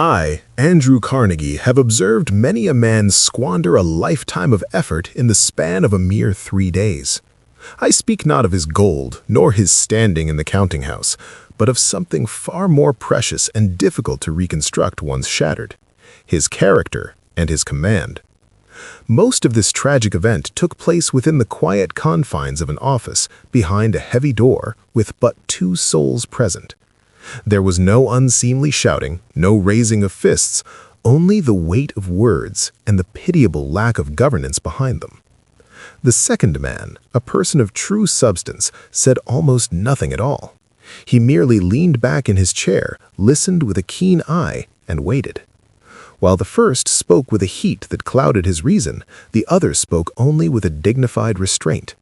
I, Andrew Carnegie, have observed many a man squander a lifetime of effort in the span of a mere 3 days. I speak not of his gold, nor his standing in the counting house, but of something far more precious and difficult to reconstruct once shattered: his character and his command. Most of this tragic event took place within the quiet confines of an office, behind a heavy door, with but 2 souls present. There was no unseemly shouting, no raising of fists, only the weight of words and the pitiable lack of governance behind them. The second man, a person of true substance, said almost nothing at all. He merely leaned back in his chair, listened with a keen eye, and waited. While the first spoke with a heat that clouded his reason, the other spoke only with a dignified restraint.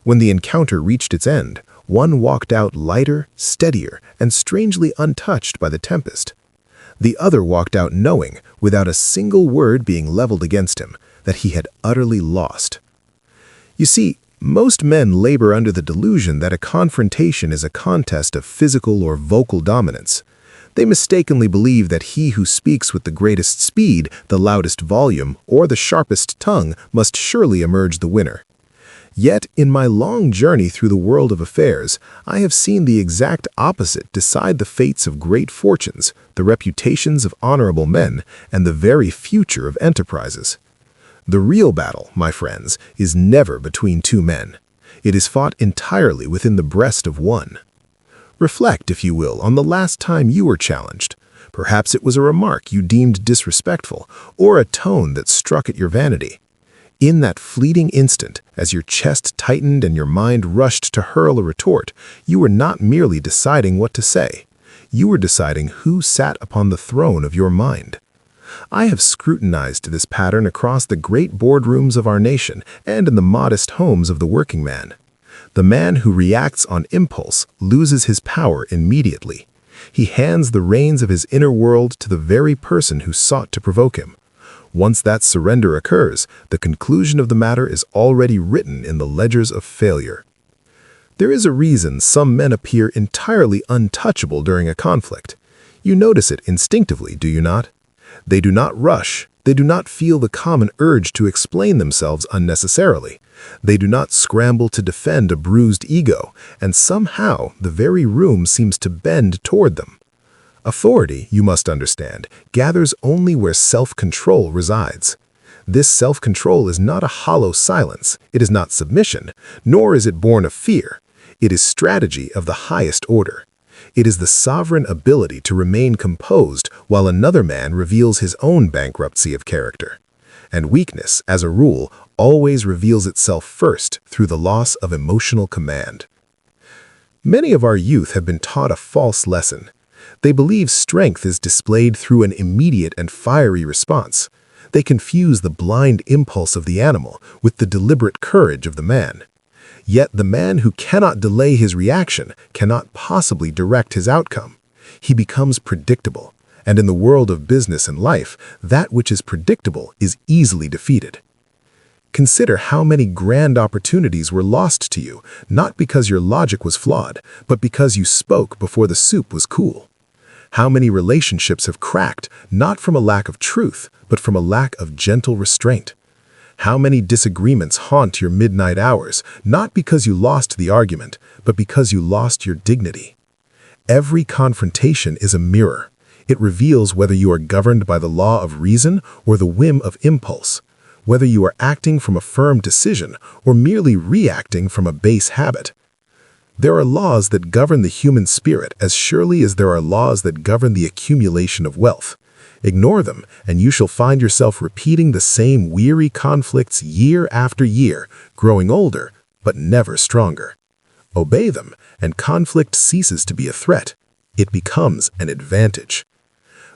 When the encounter reached its end, one walked out lighter, steadier, and strangely untouched by the tempest. The other walked out knowing, without a single word being leveled against him, that he had utterly lost. You see, most men labor under the delusion that a confrontation is a contest of physical or vocal dominance. They mistakenly believe that he who speaks with the greatest speed, the loudest volume, or the sharpest tongue must surely emerge the winner. Yet, in my long journey through the world of affairs, I have seen the exact opposite decide the fates of great fortunes, the reputations of honorable men, and the very future of enterprises. The real battle, my friends, is never between 2 men. It is fought entirely within the breast of one. Reflect, if you will, on the last time you were challenged. Perhaps it was a remark you deemed disrespectful, or a tone that struck at your vanity. In that fleeting instant, as your chest tightened and your mind rushed to hurl a retort, you were not merely deciding what to say. You were deciding who sat upon the throne of your mind. I have scrutinized this pattern across the great boardrooms of our nation and in the modest homes of the working man. The man who reacts on impulse loses his power immediately. He hands the reins of his inner world to the very person who sought to provoke him. Once that surrender occurs, the conclusion of the matter is already written in the ledgers of failure. There is a reason some men appear entirely untouchable during a conflict. You notice it instinctively, do you not? They do not rush. They do not feel the common urge to explain themselves unnecessarily. They do not scramble to defend a bruised ego, and somehow the very room seems to bend toward them. Authority, you must understand, gathers only where self-control resides. This self-control is not a hollow silence, it is not submission, nor is it born of fear. It is strategy of the highest order. It is the sovereign ability to remain composed while another man reveals his own bankruptcy of character. And weakness, as a rule, always reveals itself first through the loss of emotional command. Many of our youth have been taught a false lesson. They believe strength is displayed through an immediate and fiery response. They confuse the blind impulse of the animal with the deliberate courage of the man. Yet the man who cannot delay his reaction cannot possibly direct his outcome. He becomes predictable, and in the world of business and life, that which is predictable is easily defeated. Consider how many grand opportunities were lost to you, not because your logic was flawed, but because you spoke before the soup was cool. How many relationships have cracked, not from a lack of truth, but from a lack of gentle restraint? How many disagreements haunt your midnight hours, not because you lost the argument, but because you lost your dignity? Every confrontation is a mirror. It reveals whether you are governed by the law of reason or the whim of impulse, whether you are acting from a firm decision or merely reacting from a base habit. There are laws that govern the human spirit as surely as there are laws that govern the accumulation of wealth. Ignore them, and you shall find yourself repeating the same weary conflicts year after year, growing older, but never stronger. Obey them, and conflict ceases to be a threat. It becomes an advantage.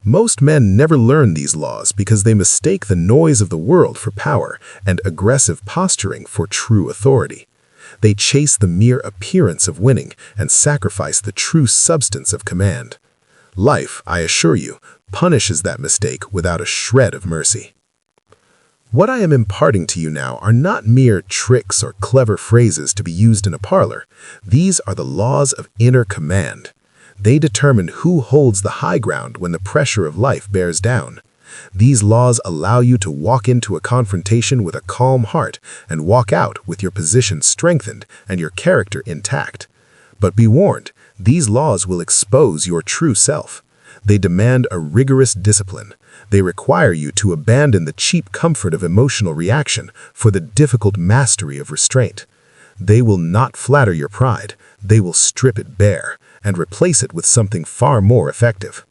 Most men never learn these laws because they mistake the noise of the world for power and aggressive posturing for true authority. They chase the mere appearance of winning and sacrifice the true substance of command. Life, I assure you, punishes that mistake without a shred of mercy. What I am imparting to you now are not mere tricks or clever phrases to be used in a parlor. These are the laws of inner command. They determine who holds the high ground when the pressure of life bears down. These laws allow you to walk into a confrontation with a calm heart and walk out with your position strengthened and your character intact. But be warned, these laws will expose your true self. They demand a rigorous discipline. They require you to abandon the cheap comfort of emotional reaction for the difficult mastery of restraint. They will not flatter your pride. They will strip it bare and replace it with something far more effective.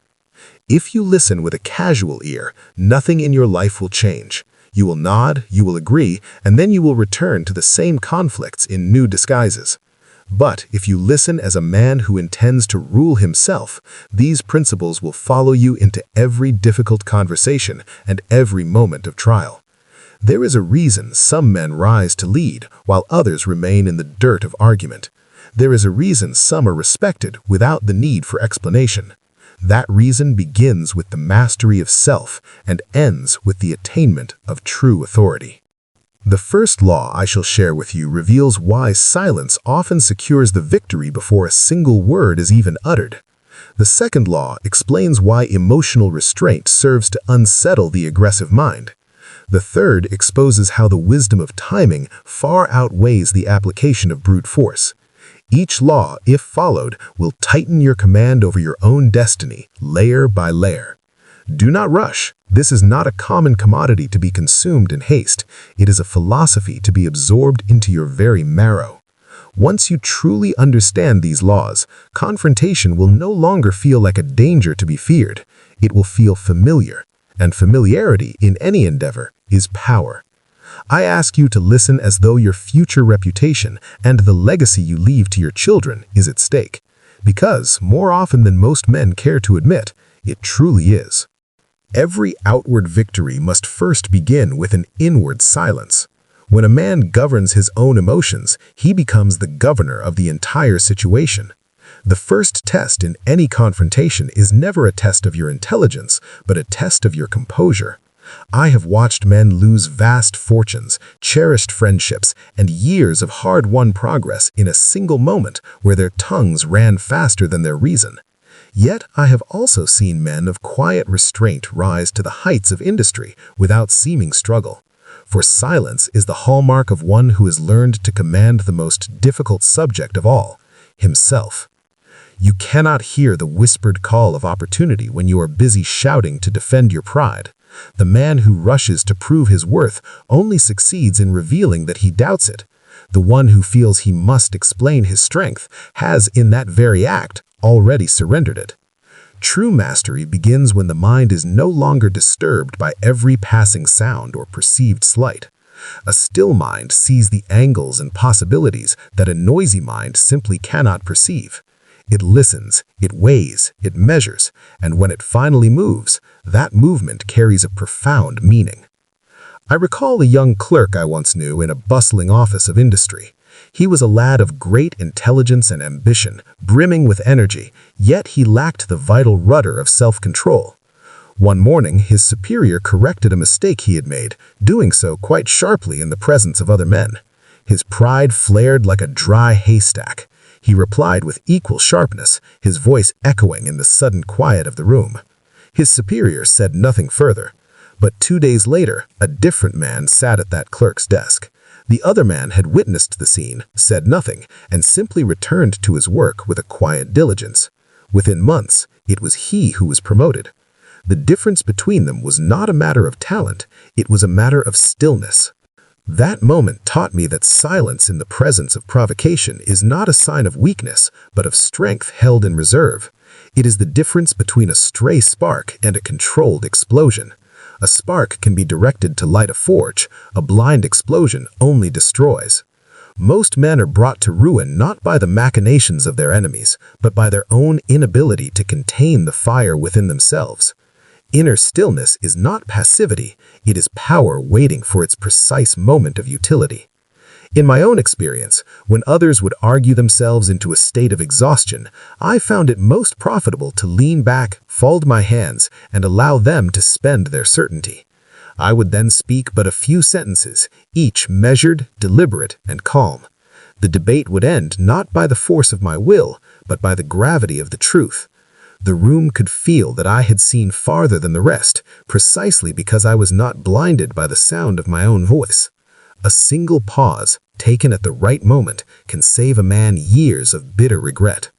If you listen with a casual ear, nothing in your life will change. You will nod, you will agree, and then you will return to the same conflicts in new disguises. But if you listen as a man who intends to rule himself, these principles will follow you into every difficult conversation and every moment of trial. There is a reason some men rise to lead while others remain in the dirt of argument. There is a reason some are respected without the need for explanation. That reason begins with the mastery of self and ends with the attainment of true authority. The first law I shall share with you reveals why silence often secures the victory before a single word is even uttered. The second law explains why emotional restraint serves to unsettle the aggressive mind. The third exposes how the wisdom of timing far outweighs the application of brute force. Each law, if followed, will tighten your command over your own destiny, layer by layer. Do not rush. This is not a common commodity to be consumed in haste. It is a philosophy to be absorbed into your very marrow. Once you truly understand these laws, confrontation will no longer feel like a danger to be feared. It will feel familiar, and familiarity in any endeavor is power. I ask you to listen as though your future reputation and the legacy you leave to your children is at stake, because more often than most men care to admit, it truly is. Every outward victory must first begin with an inward silence. When a man governs his own emotions, he becomes the governor of the entire situation. The first test in any confrontation is never a test of your intelligence, but a test of your composure. I have watched men lose vast fortunes, cherished friendships, and years of hard-won progress in a single moment where their tongues ran faster than their reason. Yet I have also seen men of quiet restraint rise to the heights of industry without seeming struggle. For silence is the hallmark of one who has learned to command the most difficult subject of all, himself. You cannot hear the whispered call of opportunity when you are busy shouting to defend your pride. The man who rushes to prove his worth only succeeds in revealing that he doubts it. The one who feels he must explain his strength has, in that very act, already surrendered it. True mastery begins when the mind is no longer disturbed by every passing sound or perceived slight. A still mind sees the angles and possibilities that a noisy mind simply cannot perceive. It listens, it weighs, it measures, and when it finally moves, that movement carries a profound meaning. I recall a young clerk I once knew in a bustling office of industry. He was a lad of great intelligence and ambition, brimming with energy, yet he lacked the vital rudder of self-control. One morning, his superior corrected a mistake he had made, doing so quite sharply in the presence of other men. His pride flared like a dry haystack. He replied with equal sharpness, his voice echoing in the sudden quiet of the room. His superior said nothing further. But 2 days later, a different man sat at that clerk's desk. The other man had witnessed the scene, said nothing, and simply returned to his work with a quiet diligence. Within months, it was he who was promoted. The difference between them was not a matter of talent, it was a matter of stillness. That moment taught me that silence in the presence of provocation is not a sign of weakness, but of strength held in reserve. It is the difference between a stray spark and a controlled explosion. A spark can be directed to light a forge, a blind explosion only destroys. Most men are brought to ruin not by the machinations of their enemies, but by their own inability to contain the fire within themselves. Inner stillness is not passivity, it is power waiting for its precise moment of utility. In my own experience, when others would argue themselves into a state of exhaustion, I found it most profitable to lean back, fold my hands, and allow them to spend their certainty. I would then speak but a few sentences, each measured, deliberate, and calm. The debate would end not by the force of my will, but by the gravity of the truth. The room could feel that I had seen farther than the rest, precisely because I was not blinded by the sound of my own voice. A single pause, taken at the right moment, can save a man years of bitter regret.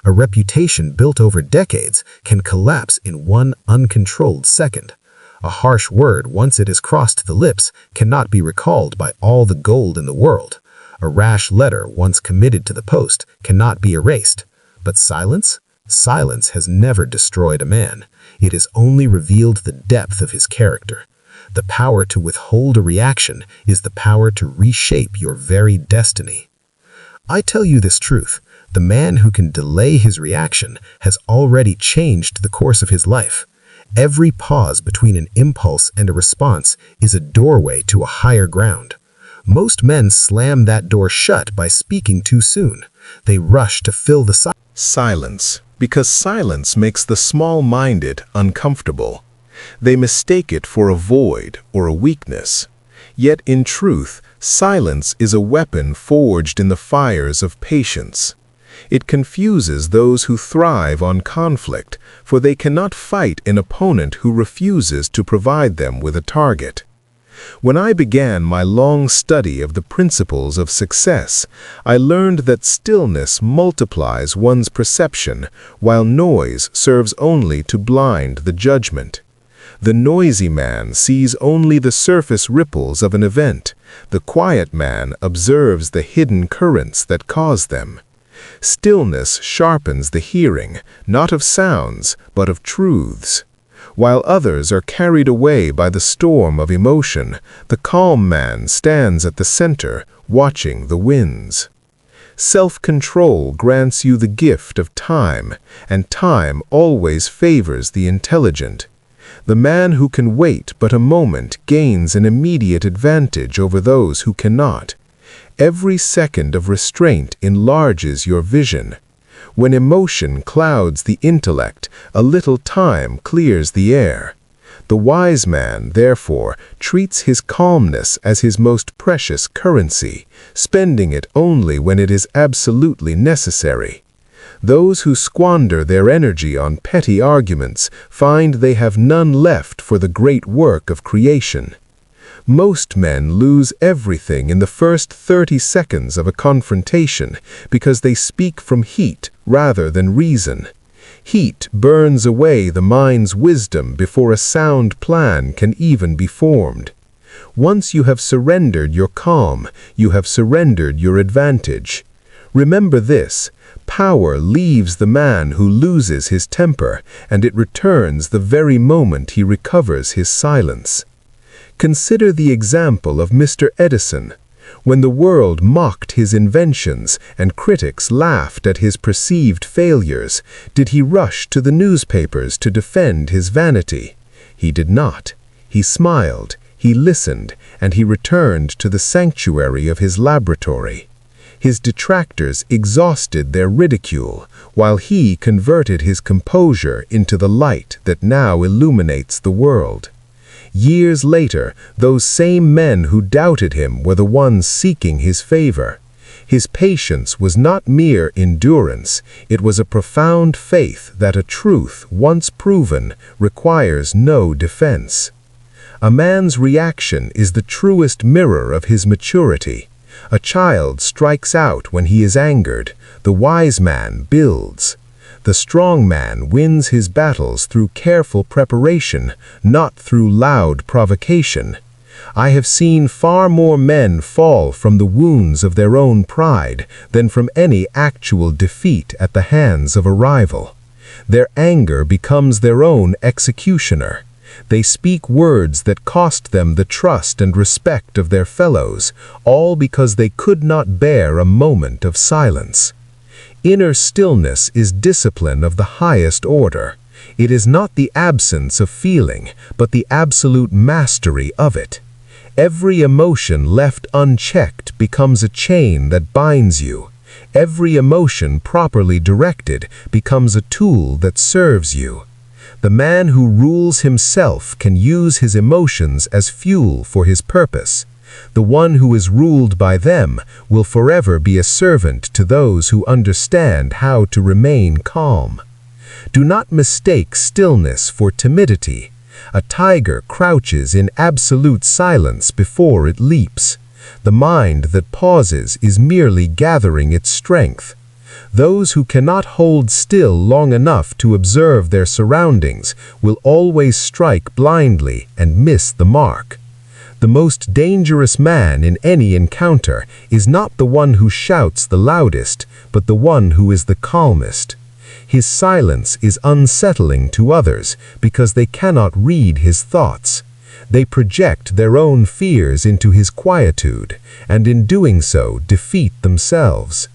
A reputation built over decades can collapse in one uncontrolled second. A harsh word, once it has crossed the lips, cannot be recalled by all the gold in the world. A rash letter, once committed to the post, cannot be erased. But silence? Silence has never destroyed a man. It has only revealed the depth of his character. The power to withhold a reaction is the power to reshape your very destiny. I tell you this truth. The man who can delay his reaction has already changed the course of his life. Every pause between an impulse and a response is a doorway to a higher ground. Most men slam that door shut by speaking too soon. They rush to fill the silence, because silence makes the small-minded uncomfortable. They mistake it for a void or a weakness. Yet in truth, silence is a weapon forged in the fires of patience. It confuses those who thrive on conflict, for they cannot fight an opponent who refuses to provide them with a target. When I began my long study of the principles of success, I learned that stillness multiplies one's perception, while noise serves only to blind the judgment. The noisy man sees only the surface ripples of an event. The quiet man observes the hidden currents that cause them. Stillness sharpens the hearing, not of sounds, but of truths. While others are carried away by the storm of emotion, the calm man stands at the center, watching the winds. Self-control grants you the gift of time, and time always favors the intelligent. The man who can wait but a moment gains an immediate advantage over those who cannot. Every second of restraint enlarges your vision. When emotion clouds the intellect, a little time clears the air. The wise man, therefore, treats his calmness as his most precious currency, spending it only when it is absolutely necessary. Those who squander their energy on petty arguments find they have none left for the great work of creation. Most men lose everything in the first 30 seconds of a confrontation because they speak from heat rather than reason. Heat burns away the mind's wisdom before a sound plan can even be formed. Once you have surrendered your calm, you have surrendered your advantage. Remember this: power leaves the man who loses his temper, and it returns the very moment he recovers his silence. Consider the example of Mr. Edison. When the world mocked his inventions and critics laughed at his perceived failures, did he rush to the newspapers to defend his vanity? He did not. He smiled, he listened, and he returned to the sanctuary of his laboratory. His detractors exhausted their ridicule, while he converted his composure into the light that now illuminates the world. Years later, those same men who doubted him were the ones seeking his favor. His patience was not mere endurance, it was a profound faith that a truth, once proven, requires no defense. A man's reaction is the truest mirror of his maturity. A child strikes out when he is angered. The wise man builds. The strong man wins his battles through careful preparation, not through loud provocation. I have seen far more men fall from the wounds of their own pride than from any actual defeat at the hands of a rival. Their anger becomes their own executioner. They speak words that cost them the trust and respect of their fellows, all because they could not bear a moment of silence. Inner stillness is discipline of the highest order. It is not the absence of feeling, but the absolute mastery of it. Every emotion left unchecked becomes a chain that binds you. Every emotion properly directed becomes a tool that serves you. The man who rules himself can use his emotions as fuel for his purpose. The one who is ruled by them will forever be a servant to those who understand how to remain calm. Do not mistake stillness for timidity. A tiger crouches in absolute silence before it leaps. The mind that pauses is merely gathering its strength. Those who cannot hold still long enough to observe their surroundings will always strike blindly and miss the mark. The most dangerous man in any encounter is not the one who shouts the loudest, but the one who is the calmest. His silence is unsettling to others because they cannot read his thoughts. They project their own fears into his quietude, and in doing so defeat themselves.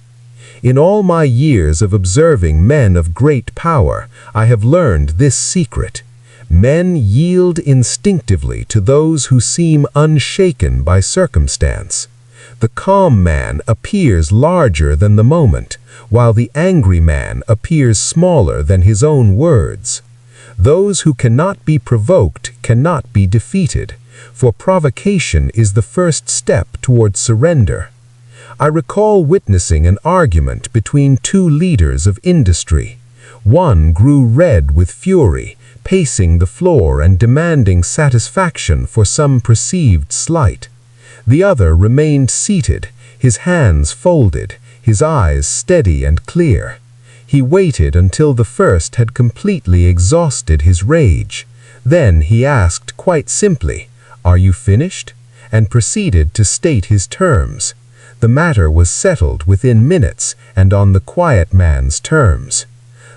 In all my years of observing men of great power, I have learned this secret. Men yield instinctively to those who seem unshaken by circumstance. The calm man appears larger than the moment, while the angry man appears smaller than his own words. Those who cannot be provoked cannot be defeated, for provocation is the first step toward surrender. I recall witnessing an argument between two leaders of industry. One grew red with fury, pacing the floor and demanding satisfaction for some perceived slight. The other remained seated, his hands folded, his eyes steady and clear. He waited until the first had completely exhausted his rage. Then he asked quite simply, "Are you finished?" and proceeded to state his terms. The matter was settled within minutes and on the quiet man's terms.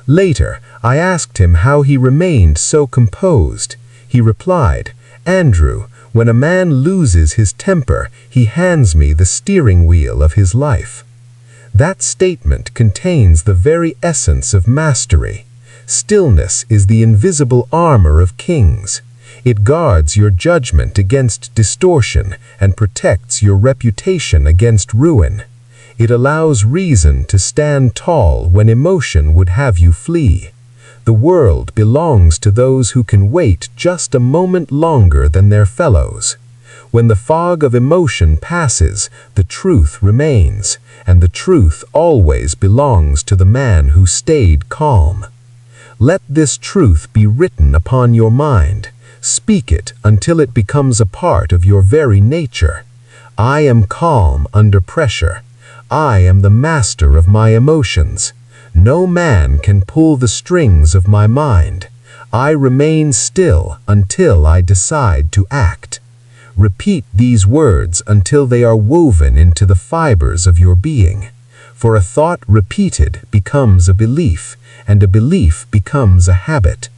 Later, I asked him how he remained so composed. He replied, "Andrew, when a man loses his temper, he hands me the steering wheel of his life." That statement contains the very essence of mastery. Stillness is the invisible armor of kings. It guards your judgment against distortion and protects your reputation against ruin. It allows reason to stand tall when emotion would have you flee. The world belongs to those who can wait just a moment longer than their fellows. When the fog of emotion passes, the truth remains, and the truth always belongs to the man who stayed calm. Let this truth be written upon your mind. Speak it until it becomes a part of your very nature. I am calm under pressure. I am the master of my emotions. No man can pull the strings of my mind. I remain still until I decide to act. Repeat these words until they are woven into the fibers of your being. For a thought repeated becomes a belief, and a belief becomes a habit.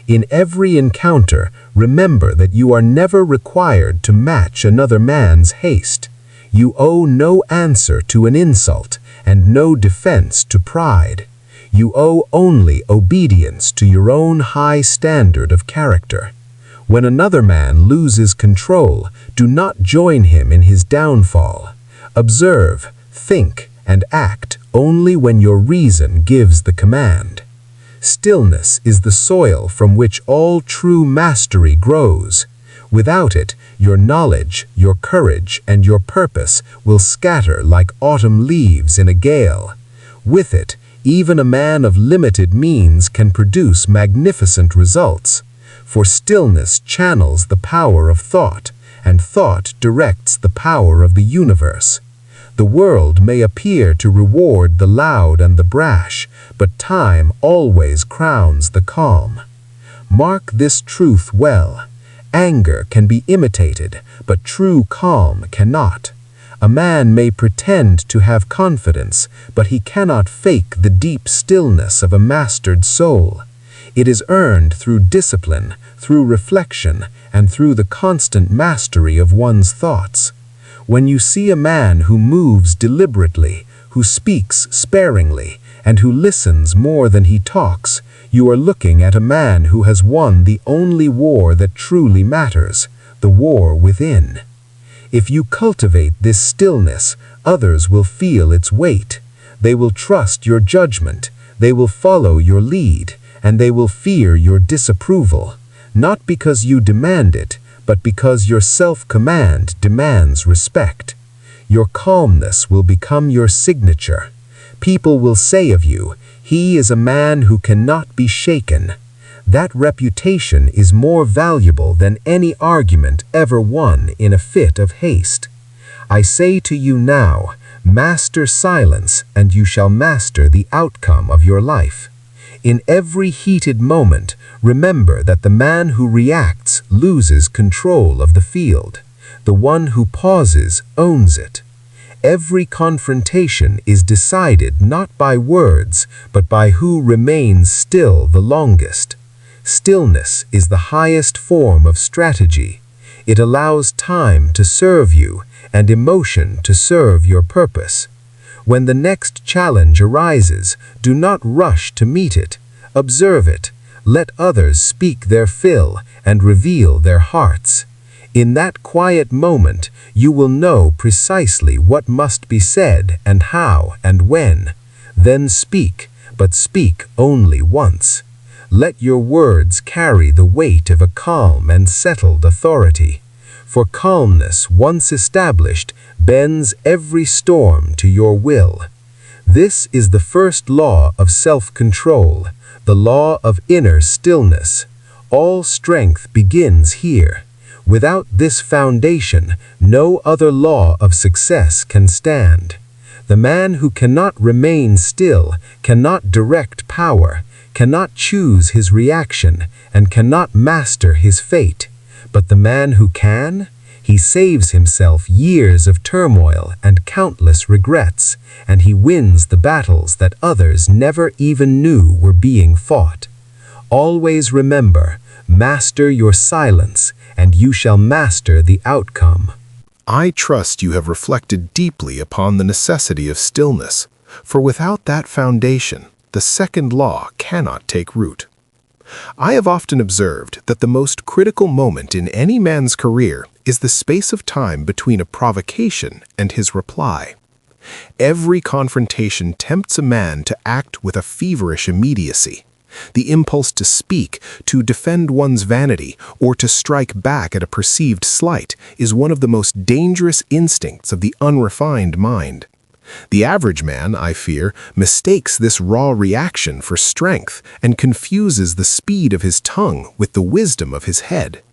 In every encounter, remember that you are never required to match another man's haste. You owe no answer to an insult, and no defense to pride. You owe only obedience to your own high standard of character. When another man loses control, do not join him in his downfall. Observe, think, and act only when your reason gives the command. Stillness is the soil from which all true mastery grows. Without it, your knowledge, your courage, and your purpose will scatter like autumn leaves in a gale. With it, even a man of limited means can produce magnificent results. For stillness channels the power of thought, and thought directs the power of the universe. The world may appear to reward the loud and the brash, but time always crowns the calm. Mark this truth well. Anger can be imitated, but true calm cannot. A man may pretend to have confidence, but he cannot fake the deep stillness of a mastered soul. It is earned through discipline, through reflection, and through the constant mastery of one's thoughts. When you see a man who moves deliberately, who speaks sparingly, and who listens more than he talks, you are looking at a man who has won the only war that truly matters, the war within. If you cultivate this stillness, others will feel its weight. They will trust your judgment, they will follow your lead, and they will fear your disapproval, not because you demand it, but because your self-command demands respect. Your calmness will become your signature. People will say of you, "He is a man who cannot be shaken." That reputation is more valuable than any argument ever won in a fit of haste. I say to you now, master silence, and you shall master the outcome of your life. In every heated moment, remember that the man who reacts loses control of the field. The one who pauses owns it. Every confrontation is decided not by words, but by who remains still the longest. Stillness is the highest form of strategy. It allows time to serve you and emotion to serve your purpose. When the next challenge arises, do not rush to meet it. Observe it. Let others speak their fill and reveal their hearts. In that quiet moment, you will know precisely what must be said and how and when. Then speak, but speak only once. Let your words carry the weight of a calm and settled authority. For calmness, once established, bends every storm to your will. This is the first law of self-control, the law of inner stillness. All strength begins here. Without this foundation, no other law of success can stand. The man who cannot remain still, cannot direct power, cannot choose his reaction, and cannot master his fate. But the man who can, he saves himself years of turmoil and countless regrets, and he wins the battles that others never even knew were being fought. Always remember, master your silence, and you shall master the outcome. I trust you have reflected deeply upon the necessity of stillness, for without that foundation, the second law cannot take root. I have often observed that the most critical moment in any man's career is the space of time between a provocation and his reply. Every confrontation tempts a man to act with a feverish immediacy. The impulse to speak, to defend one's vanity, or to strike back at a perceived slight is one of the most dangerous instincts of the unrefined mind. The average man, I fear, mistakes this raw reaction for strength and confuses the speed of his tongue with the wisdom of his head.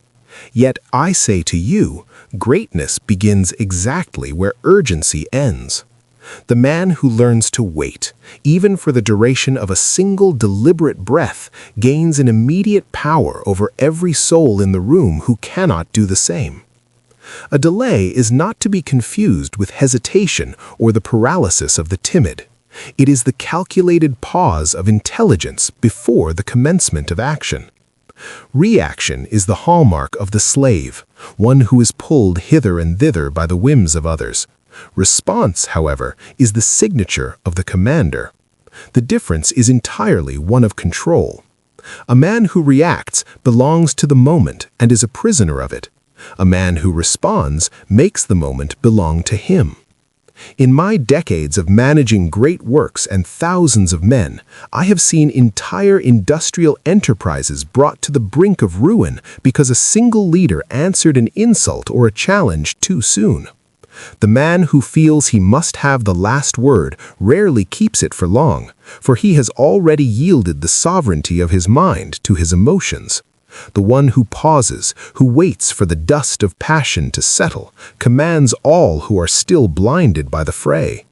Yet I say to you, greatness begins exactly where urgency ends. The man who learns to wait, even for the duration of a single deliberate breath, gains an immediate power over every soul in the room who cannot do the same. A delay is not to be confused with hesitation or the paralysis of the timid. It is the calculated pause of intelligence before the commencement of action. Reaction is the hallmark of the slave, one who is pulled hither and thither by the whims of others. Response, however, is the signature of the commander. The difference is entirely one of control. A man who reacts belongs to the moment and is a prisoner of it. A man who responds makes the moment belong to him. In my decades of managing great works and thousands of men, I have seen entire industrial enterprises brought to the brink of ruin because a single leader answered an insult or a challenge too soon. The man who feels he must have the last word rarely keeps it for long, for he has already yielded the sovereignty of his mind to his emotions. The one who pauses, who waits for the dust of passion to settle, commands all who are still blinded by the fray.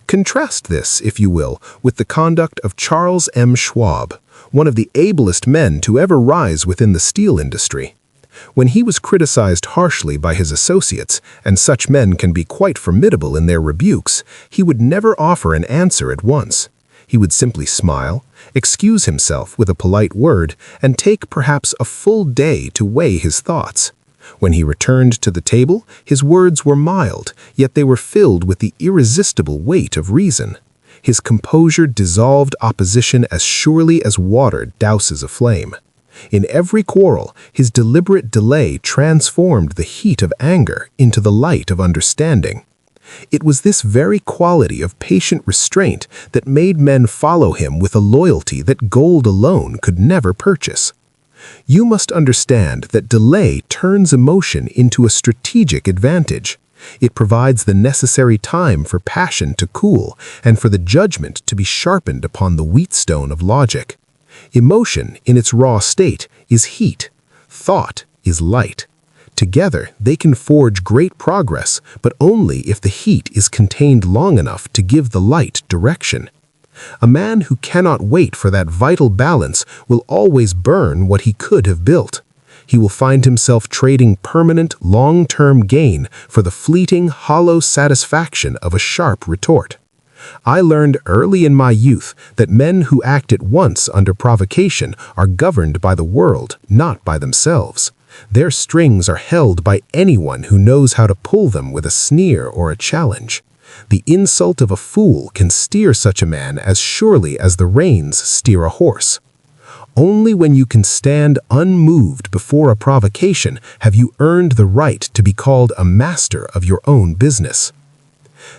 Contrast this, if you will, with the conduct of Charles M. Schwab, one of the ablest men to ever rise within the steel industry. When he was criticized harshly by his associates, and such men can be quite formidable in their rebukes, he would never offer an answer at once. He would simply smile, excuse himself with a polite word, and take perhaps a full day to weigh his thoughts. When he returned to the table, his words were mild, yet they were filled with the irresistible weight of reason. His composure dissolved opposition as surely as water douses a flame. In every quarrel, his deliberate delay transformed the heat of anger into the light of understanding. It was this very quality of patient restraint that made men follow him with a loyalty that gold alone could never purchase. You must understand that delay turns emotion into a strategic advantage. It provides the necessary time for passion to cool and for the judgment to be sharpened upon the wheatstone of logic. Emotion, in its raw state, is heat. Thought is light. Together, they can forge great progress, but only if the heat is contained long enough to give the light direction. A man who cannot wait for that vital balance will always burn what he could have built. He will find himself trading permanent, long-term gain for the fleeting, hollow satisfaction of a sharp retort. I learned early in my youth that men who act at once under provocation are governed by the world, not by themselves. Their strings are held by anyone who knows how to pull them with a sneer or a challenge. The insult of a fool can steer such a man as surely as the reins steer a horse. Only when you can stand unmoved before a provocation have you earned the right to be called a master of your own business.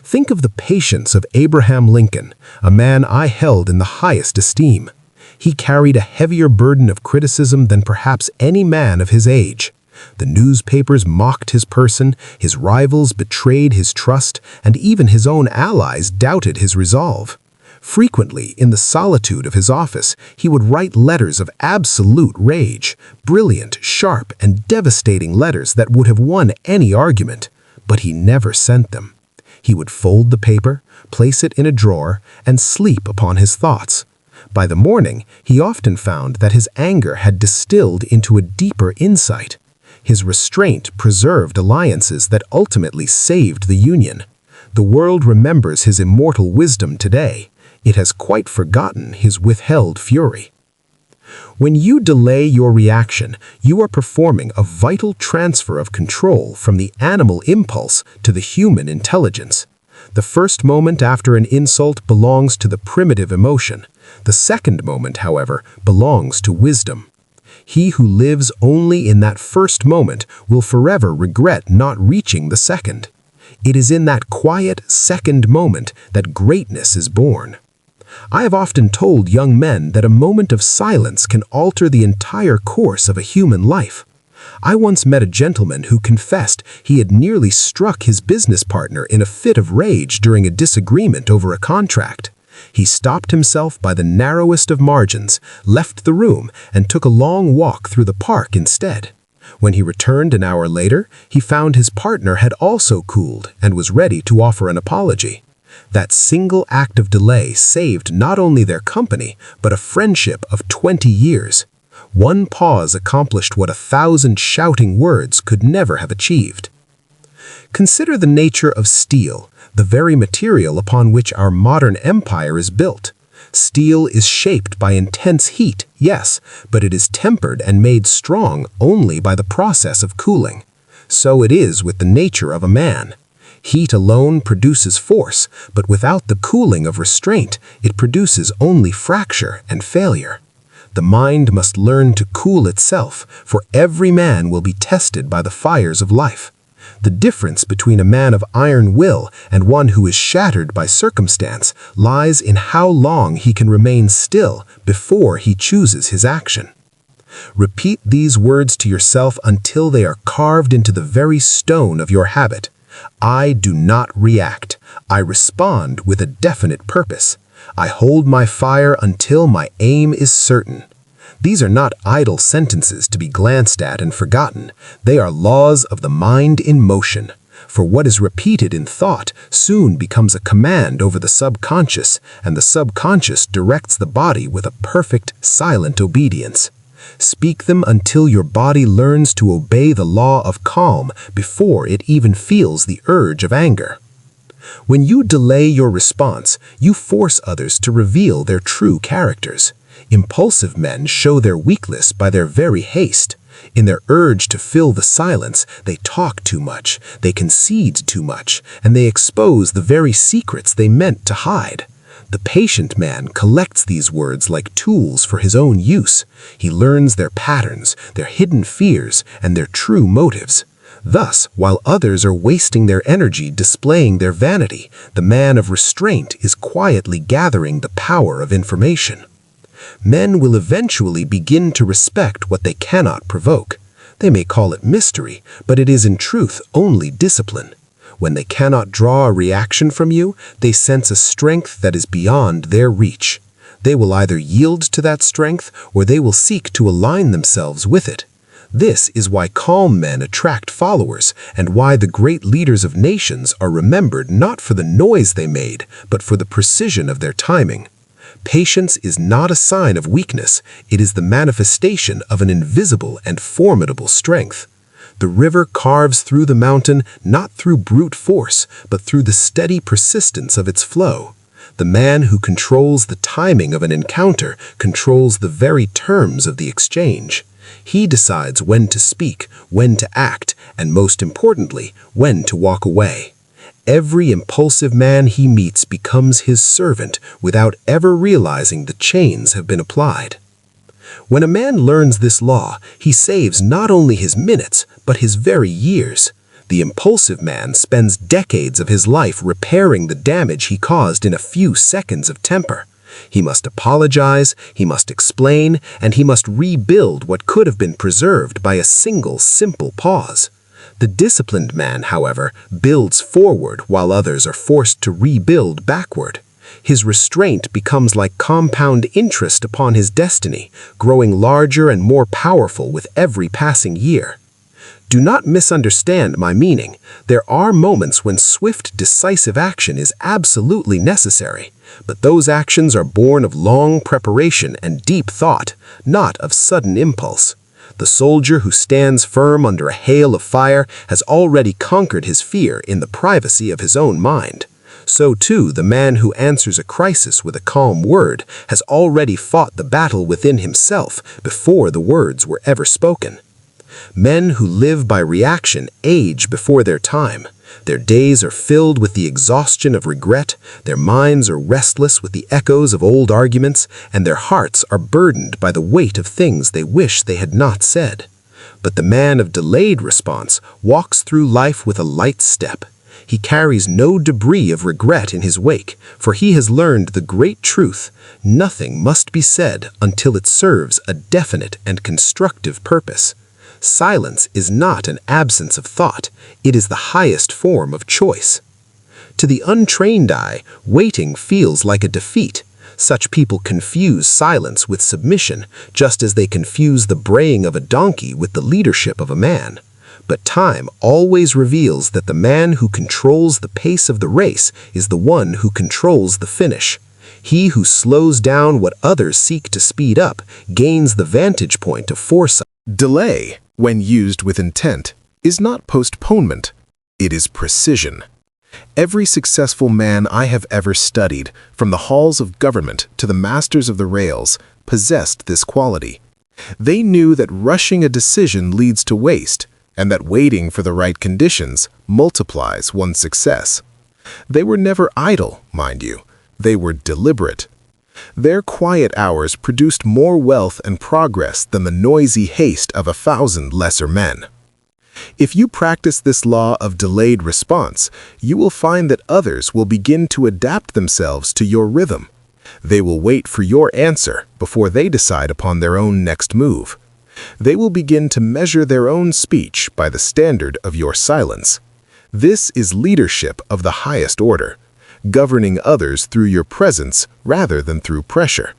Think of the patience of Abraham Lincoln, a man I held in the highest esteem. He carried a heavier burden of criticism than perhaps any man of his age. The newspapers mocked his person, his rivals betrayed his trust, and even his own allies doubted his resolve. Frequently, in the solitude of his office, he would write letters of absolute rage, brilliant, sharp, and devastating letters that would have won any argument, but he never sent them. He would fold the paper, place it in a drawer, and sleep upon his thoughts. By the morning, he often found that his anger had distilled into a deeper insight. His restraint preserved alliances that ultimately saved the Union. The world remembers his immortal wisdom today. It has quite forgotten his withheld fury. When you delay your reaction, you are performing a vital transfer of control from the animal impulse to the human intelligence. The first moment after an insult belongs to the primitive emotion. The second moment, however, belongs to wisdom. He who lives only in that first moment will forever regret not reaching the second. It is in that quiet second moment that greatness is born. I have often told young men that a moment of silence can alter the entire course of a human life. I once met a gentleman who confessed he had nearly struck his business partner in a fit of rage during a disagreement over a contract. He stopped himself by the narrowest of margins, left the room, and took a long walk through the park instead. When he returned an hour later, he found his partner had also cooled and was ready to offer an apology. That single act of delay saved not only their company, but a friendship of 20 years. One pause accomplished what 1,000 shouting words could never have achieved. Consider the nature of steel, the very material upon which our modern empire is built. Steel is shaped by intense heat, yes, but it is tempered and made strong only by the process of cooling. So it is with the nature of a man. Heat alone produces force, but without the cooling of restraint, it produces only fracture and failure. The mind must learn to cool itself, for every man will be tested by the fires of life. The difference between a man of iron will and one who is shattered by circumstance lies in how long he can remain still before he chooses his action. Repeat these words to yourself until they are carved into the very stone of your habit. I do not react. I respond with a definite purpose. I hold my fire until my aim is certain. These are not idle sentences to be glanced at and forgotten. They are laws of the mind in motion. For what is repeated in thought soon becomes a command over the subconscious, and the subconscious directs the body with a perfect, silent obedience. Speak them until your body learns to obey the law of calm before it even feels the urge of anger. When you delay your response, you force others to reveal their true characters. Impulsive men show their weakness by their very haste. In their urge to fill the silence, they talk too much, they concede too much, and they expose the very secrets they meant to hide. The patient man collects these words like tools for his own use. He learns their patterns, their hidden fears, and their true motives. Thus, while others are wasting their energy displaying their vanity, the man of restraint is quietly gathering the power of information. Men will eventually begin to respect what they cannot provoke. They may call it mystery, but it is in truth only discipline. When they cannot draw a reaction from you, they sense a strength that is beyond their reach. They will either yield to that strength or they will seek to align themselves with it. This is why calm men attract followers and why the great leaders of nations are remembered not for the noise they made, but for the precision of their timing. Patience is not a sign of weakness, it is the manifestation of an invisible and formidable strength. The river carves through the mountain not through brute force, but through the steady persistence of its flow. The man who controls the timing of an encounter controls the very terms of the exchange. He decides when to speak, when to act, and most importantly, when to walk away. Every impulsive man he meets becomes his servant without ever realizing the chains have been applied. When a man learns this law, he saves not only his minutes, but his very years. The impulsive man spends decades of his life repairing the damage he caused in a few seconds of temper. He must apologize, he must explain, and he must rebuild what could have been preserved by a single simple pause. The disciplined man, however, builds forward while others are forced to rebuild backward. His restraint becomes like compound interest upon his destiny, growing larger and more powerful with every passing year. Do not misunderstand my meaning. There are moments when swift, decisive action is absolutely necessary, but those actions are born of long preparation and deep thought, not of sudden impulse. The soldier who stands firm under a hail of fire has already conquered his fear in the privacy of his own mind. So too, the man who answers a crisis with a calm word has already fought the battle within himself before the words were ever spoken. Men who live by reaction age before their time. Their days are filled with the exhaustion of regret, their minds are restless with the echoes of old arguments, and their hearts are burdened by the weight of things they wish they had not said. But the man of delayed response walks through life with a light step. He carries no debris of regret in his wake, for he has learned the great truth: nothing must be said until it serves a definite and constructive purpose. Silence is not an absence of thought, it is the highest form of choice. To the untrained eye, waiting feels like a defeat. Such people confuse silence with submission, just as they confuse the braying of a donkey with the leadership of a man. But time always reveals that the man who controls the pace of the race is the one who controls the finish. He who slows down what others seek to speed up gains the vantage point of foresight. Delay, when used with intent, is not postponement, it is precision. Every successful man I have ever studied, from the halls of government to the masters of the rails, possessed this quality. They knew that rushing a decision leads to waste, and that waiting for the right conditions multiplies one's success. They were never idle, mind you. They were deliberate. Their quiet hours produced more wealth and progress than the noisy haste of 1,000 lesser men. If you practice this law of delayed response, you will find that others will begin to adapt themselves to your rhythm. They will wait for your answer before they decide upon their own next move. They will begin to measure their own speech by the standard of your silence. This is leadership of the highest order, governing others through your presence rather than through pressure.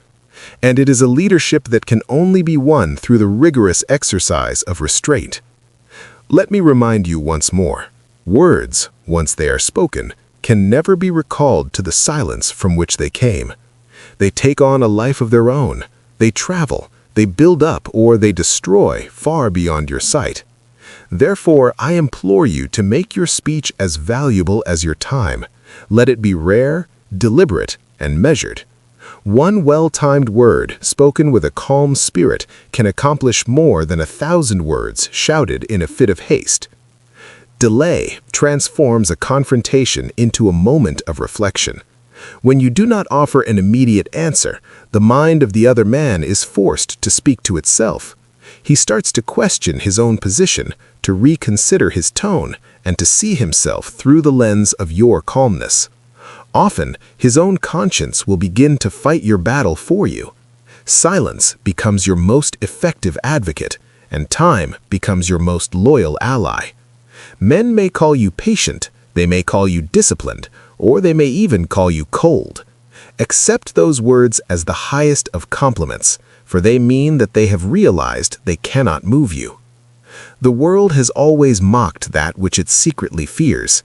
And it is a leadership that can only be won through the rigorous exercise of restraint. Let me remind you once more, words, once they are spoken, can never be recalled to the silence from which they came. They take on a life of their own. They travel, they build up, or they destroy far beyond your sight. Therefore, I implore you to make your speech as valuable as your time. Let it be rare, deliberate, and measured. One well-timed word, spoken with a calm spirit, can accomplish more than 1,000 words shouted in a fit of haste. Delay transforms a confrontation into a moment of reflection. When you do not offer an immediate answer, the mind of the other man is forced to speak to itself. He starts to question his own position, to reconsider his tone, and to see himself through the lens of your calmness. Often, his own conscience will begin to fight your battle for you. Silence becomes your most effective advocate, and time becomes your most loyal ally. Men may call you patient, they may call you disciplined, or they may even call you cold. Accept those words as the highest of compliments, for they mean that they have realized they cannot move you. The world has always mocked that which it secretly fears,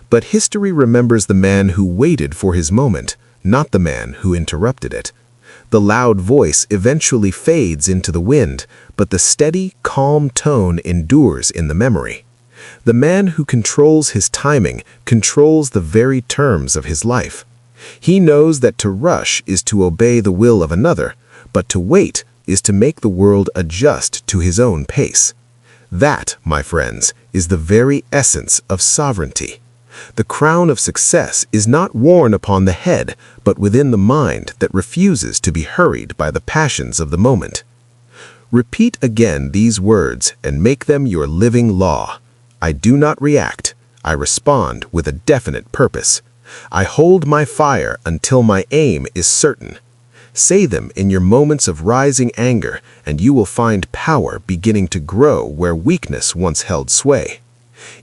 but history remembers the man who waited for his moment, not the man who interrupted it. The loud voice eventually fades into the wind, but the steady, calm tone endures in the memory. The man who controls his timing controls the very terms of his life. He knows that to rush is to obey the will of another, but to wait is to make the world adjust to his own pace. That, my friends, is the very essence of sovereignty. The crown of success is not worn upon the head, but within the mind that refuses to be hurried by the passions of the moment. Repeat again these words and make them your living law. I do not react. I respond with a definite purpose. I hold my fire until my aim is certain. Say them in your moments of rising anger, and you will find power beginning to grow where weakness once held sway.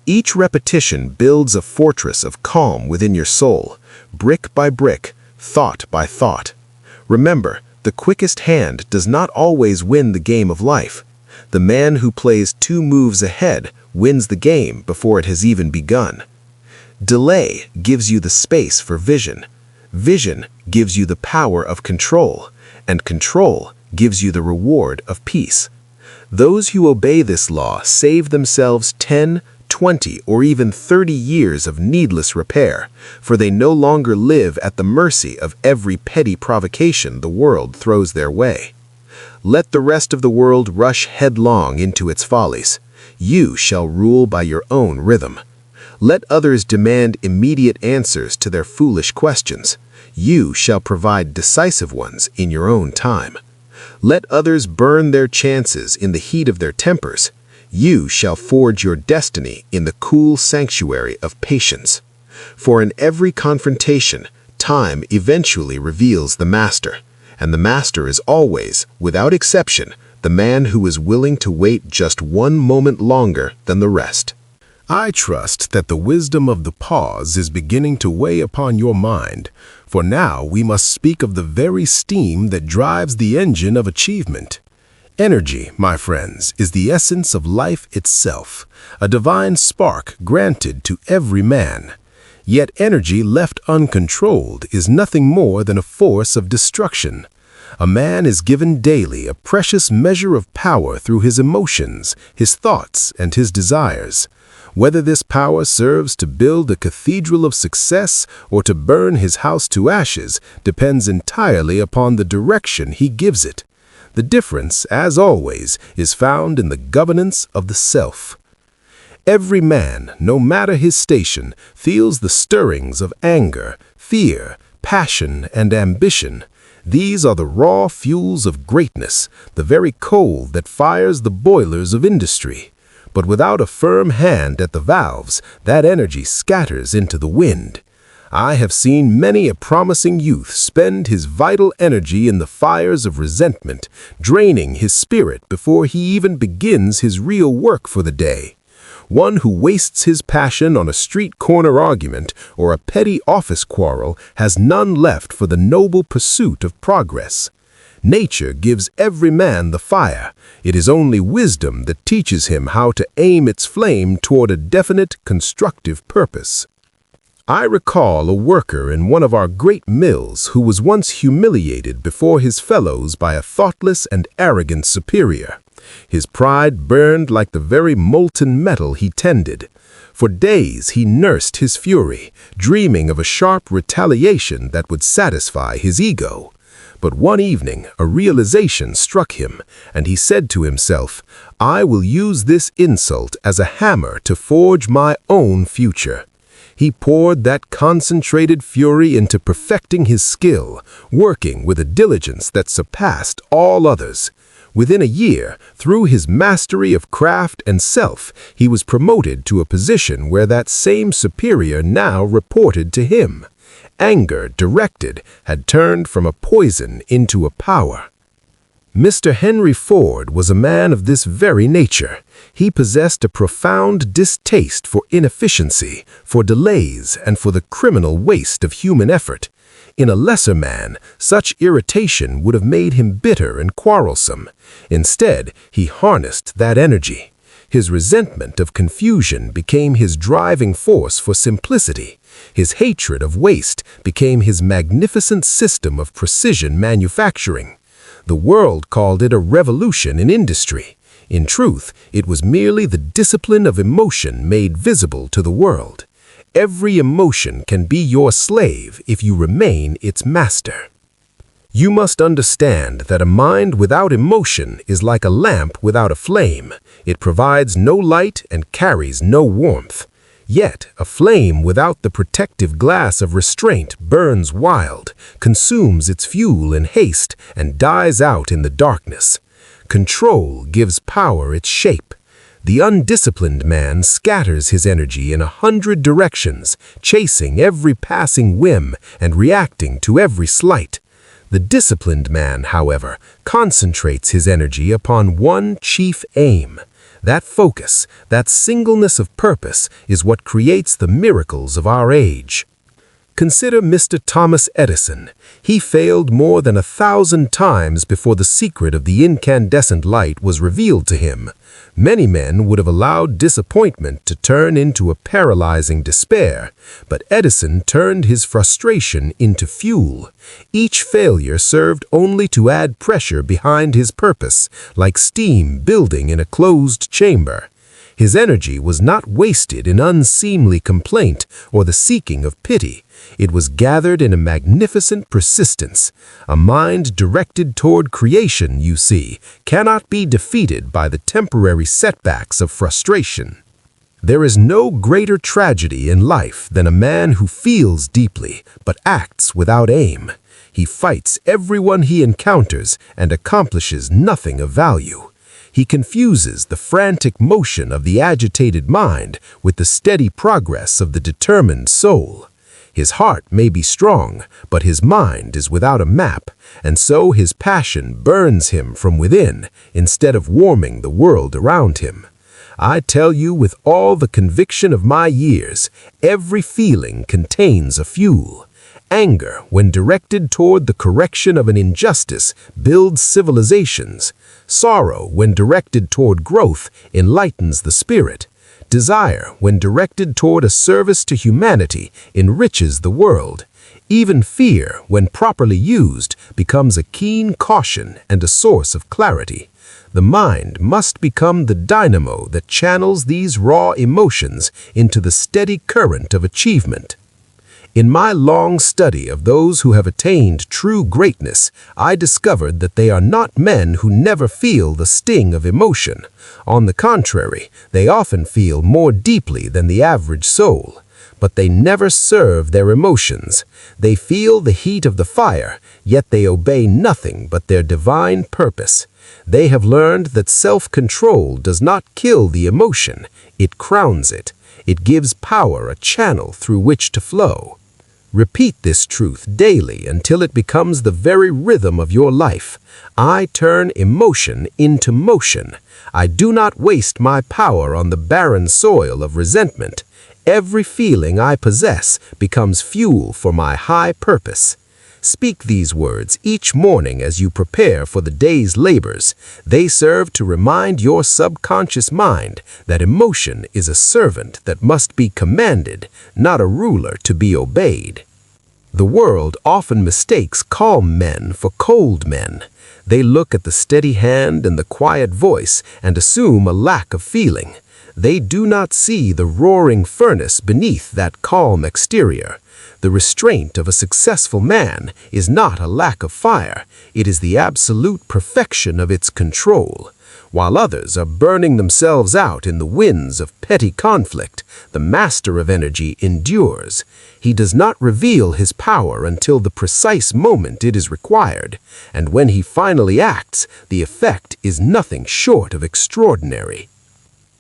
Each repetition builds a fortress of calm within your soul, brick by brick, thought by thought. Remember, the quickest hand does not always win the game of life. The man who plays 2 moves ahead wins the game before it has even begun. Delay gives you the space for vision. Vision gives you the power of control, and control gives you the reward of peace. Those who obey this law save themselves 10, 20, or even 30 years of needless repair, for they no longer live at the mercy of every petty provocation the world throws their way. Let the rest of the world rush headlong into its follies. You shall rule by your own rhythm. Let others demand immediate answers to their foolish questions. You shall provide decisive ones in your own time. Let others burn their chances in the heat of their tempers. You shall forge your destiny in the cool sanctuary of patience. For in every confrontation, time eventually reveals the master, and the master is always, without exception, the man who is willing to wait just one moment longer than the rest. I trust that the wisdom of the pause is beginning to weigh upon your mind, for now we must speak of the very steam that drives the engine of achievement. Energy, my friends, is the essence of life itself, a divine spark granted to every man. Yet energy left uncontrolled is nothing more than a force of destruction. A man is given daily a precious measure of power through his emotions, his thoughts, and his desires. Whether this power serves to build a cathedral of success or to burn his house to ashes depends entirely upon the direction he gives it. The difference, as always, is found in the governance of the self. Every man, no matter his station, feels the stirrings of anger, fear, passion, and ambition. These are the raw fuels of greatness, the very coal that fires the boilers of industry. But without a firm hand at the valves, that energy scatters into the wind. I have seen many a promising youth spend his vital energy in the fires of resentment, draining his spirit before he even begins his real work for the day. One who wastes his passion on a street corner argument or a petty office quarrel has none left for the noble pursuit of progress. Nature gives every man the fire. It is only wisdom that teaches him how to aim its flame toward a definite, constructive purpose. I recall a worker in one of our great mills who was once humiliated before his fellows by a thoughtless and arrogant superior. His pride burned like the very molten metal he tended. For days he nursed his fury, dreaming of a sharp retaliation that would satisfy his ego. But one evening a realization struck him, and he said to himself, "I will use this insult as a hammer to forge my own future." He poured that concentrated fury into perfecting his skill, working with a diligence that surpassed all others. Within a year, through his mastery of craft and self, he was promoted to a position where that same superior now reported to him. Anger, directed, had turned from a poison into a power. Mr. Henry Ford was a man of this very nature. He possessed a profound distaste for inefficiency, for delays, and for the criminal waste of human effort. In a lesser man, such irritation would have made him bitter and quarrelsome. Instead, he harnessed that energy. His resentment of confusion became his driving force for simplicity. His hatred of waste became his magnificent system of precision manufacturing. The world called it a revolution in industry. In truth, it was merely the discipline of emotion made visible to the world. Every emotion can be your slave if you remain its master. You must understand that a mind without emotion is like a lamp without a flame. It provides no light and carries no warmth. Yet, a flame without the protective glass of restraint burns wild, consumes its fuel in haste, and dies out in the darkness. Control gives power its shape. The undisciplined man scatters his energy in 100 directions, chasing every passing whim and reacting to every slight. The disciplined man, however, concentrates his energy upon one chief aim. That focus, that singleness of purpose, is what creates the miracles of our age. Consider Mr. Thomas Edison. He failed more than 1,000 times before the secret of the incandescent light was revealed to him. Many men would have allowed disappointment to turn into a paralyzing despair, but Edison turned his frustration into fuel. Each failure served only to add pressure behind his purpose, like steam building in a closed chamber. His energy was not wasted in unseemly complaint or the seeking of pity. It was gathered in a magnificent persistence. A mind directed toward creation, you see, cannot be defeated by the temporary setbacks of frustration. There is no greater tragedy in life than a man who feels deeply but acts without aim. He fights everyone he encounters and accomplishes nothing of value. He confuses the frantic motion of the agitated mind with the steady progress of the determined soul. His heart may be strong, but his mind is without a map, and so his passion burns him from within instead of warming the world around him. I tell you with all the conviction of my years, every feeling contains a fuel. Anger, when directed toward the correction of an injustice, builds civilizations. Sorrow, when directed toward growth, enlightens the spirit. Desire, when directed toward a service to humanity, enriches the world. Even fear, when properly used, becomes a keen caution and a source of clarity. The mind must become the dynamo that channels these raw emotions into the steady current of achievement. In my long study of those who have attained true greatness, I discovered that they are not men who never feel the sting of emotion. On the contrary, they often feel more deeply than the average soul. But they never serve their emotions. They feel the heat of the fire, yet they obey nothing but their divine purpose. They have learned that self-control does not kill the emotion, it crowns it. It gives power a channel through which to flow. Repeat this truth daily until it becomes the very rhythm of your life. I turn emotion into motion. I do not waste my power on the barren soil of resentment. Every feeling I possess becomes fuel for my high purpose. Speak these words each morning as you prepare for the day's labors. They serve to remind your subconscious mind that emotion is a servant that must be commanded, not a ruler to be obeyed. The world often mistakes calm men for cold men. They look at the steady hand and the quiet voice and assume a lack of feeling. They do not see the roaring furnace beneath that calm exterior. The restraint of a successful man is not a lack of fire, it is the absolute perfection of its control. While others are burning themselves out in the winds of petty conflict, the master of energy endures. He does not reveal his power until the precise moment it is required, and when he finally acts, the effect is nothing short of extraordinary.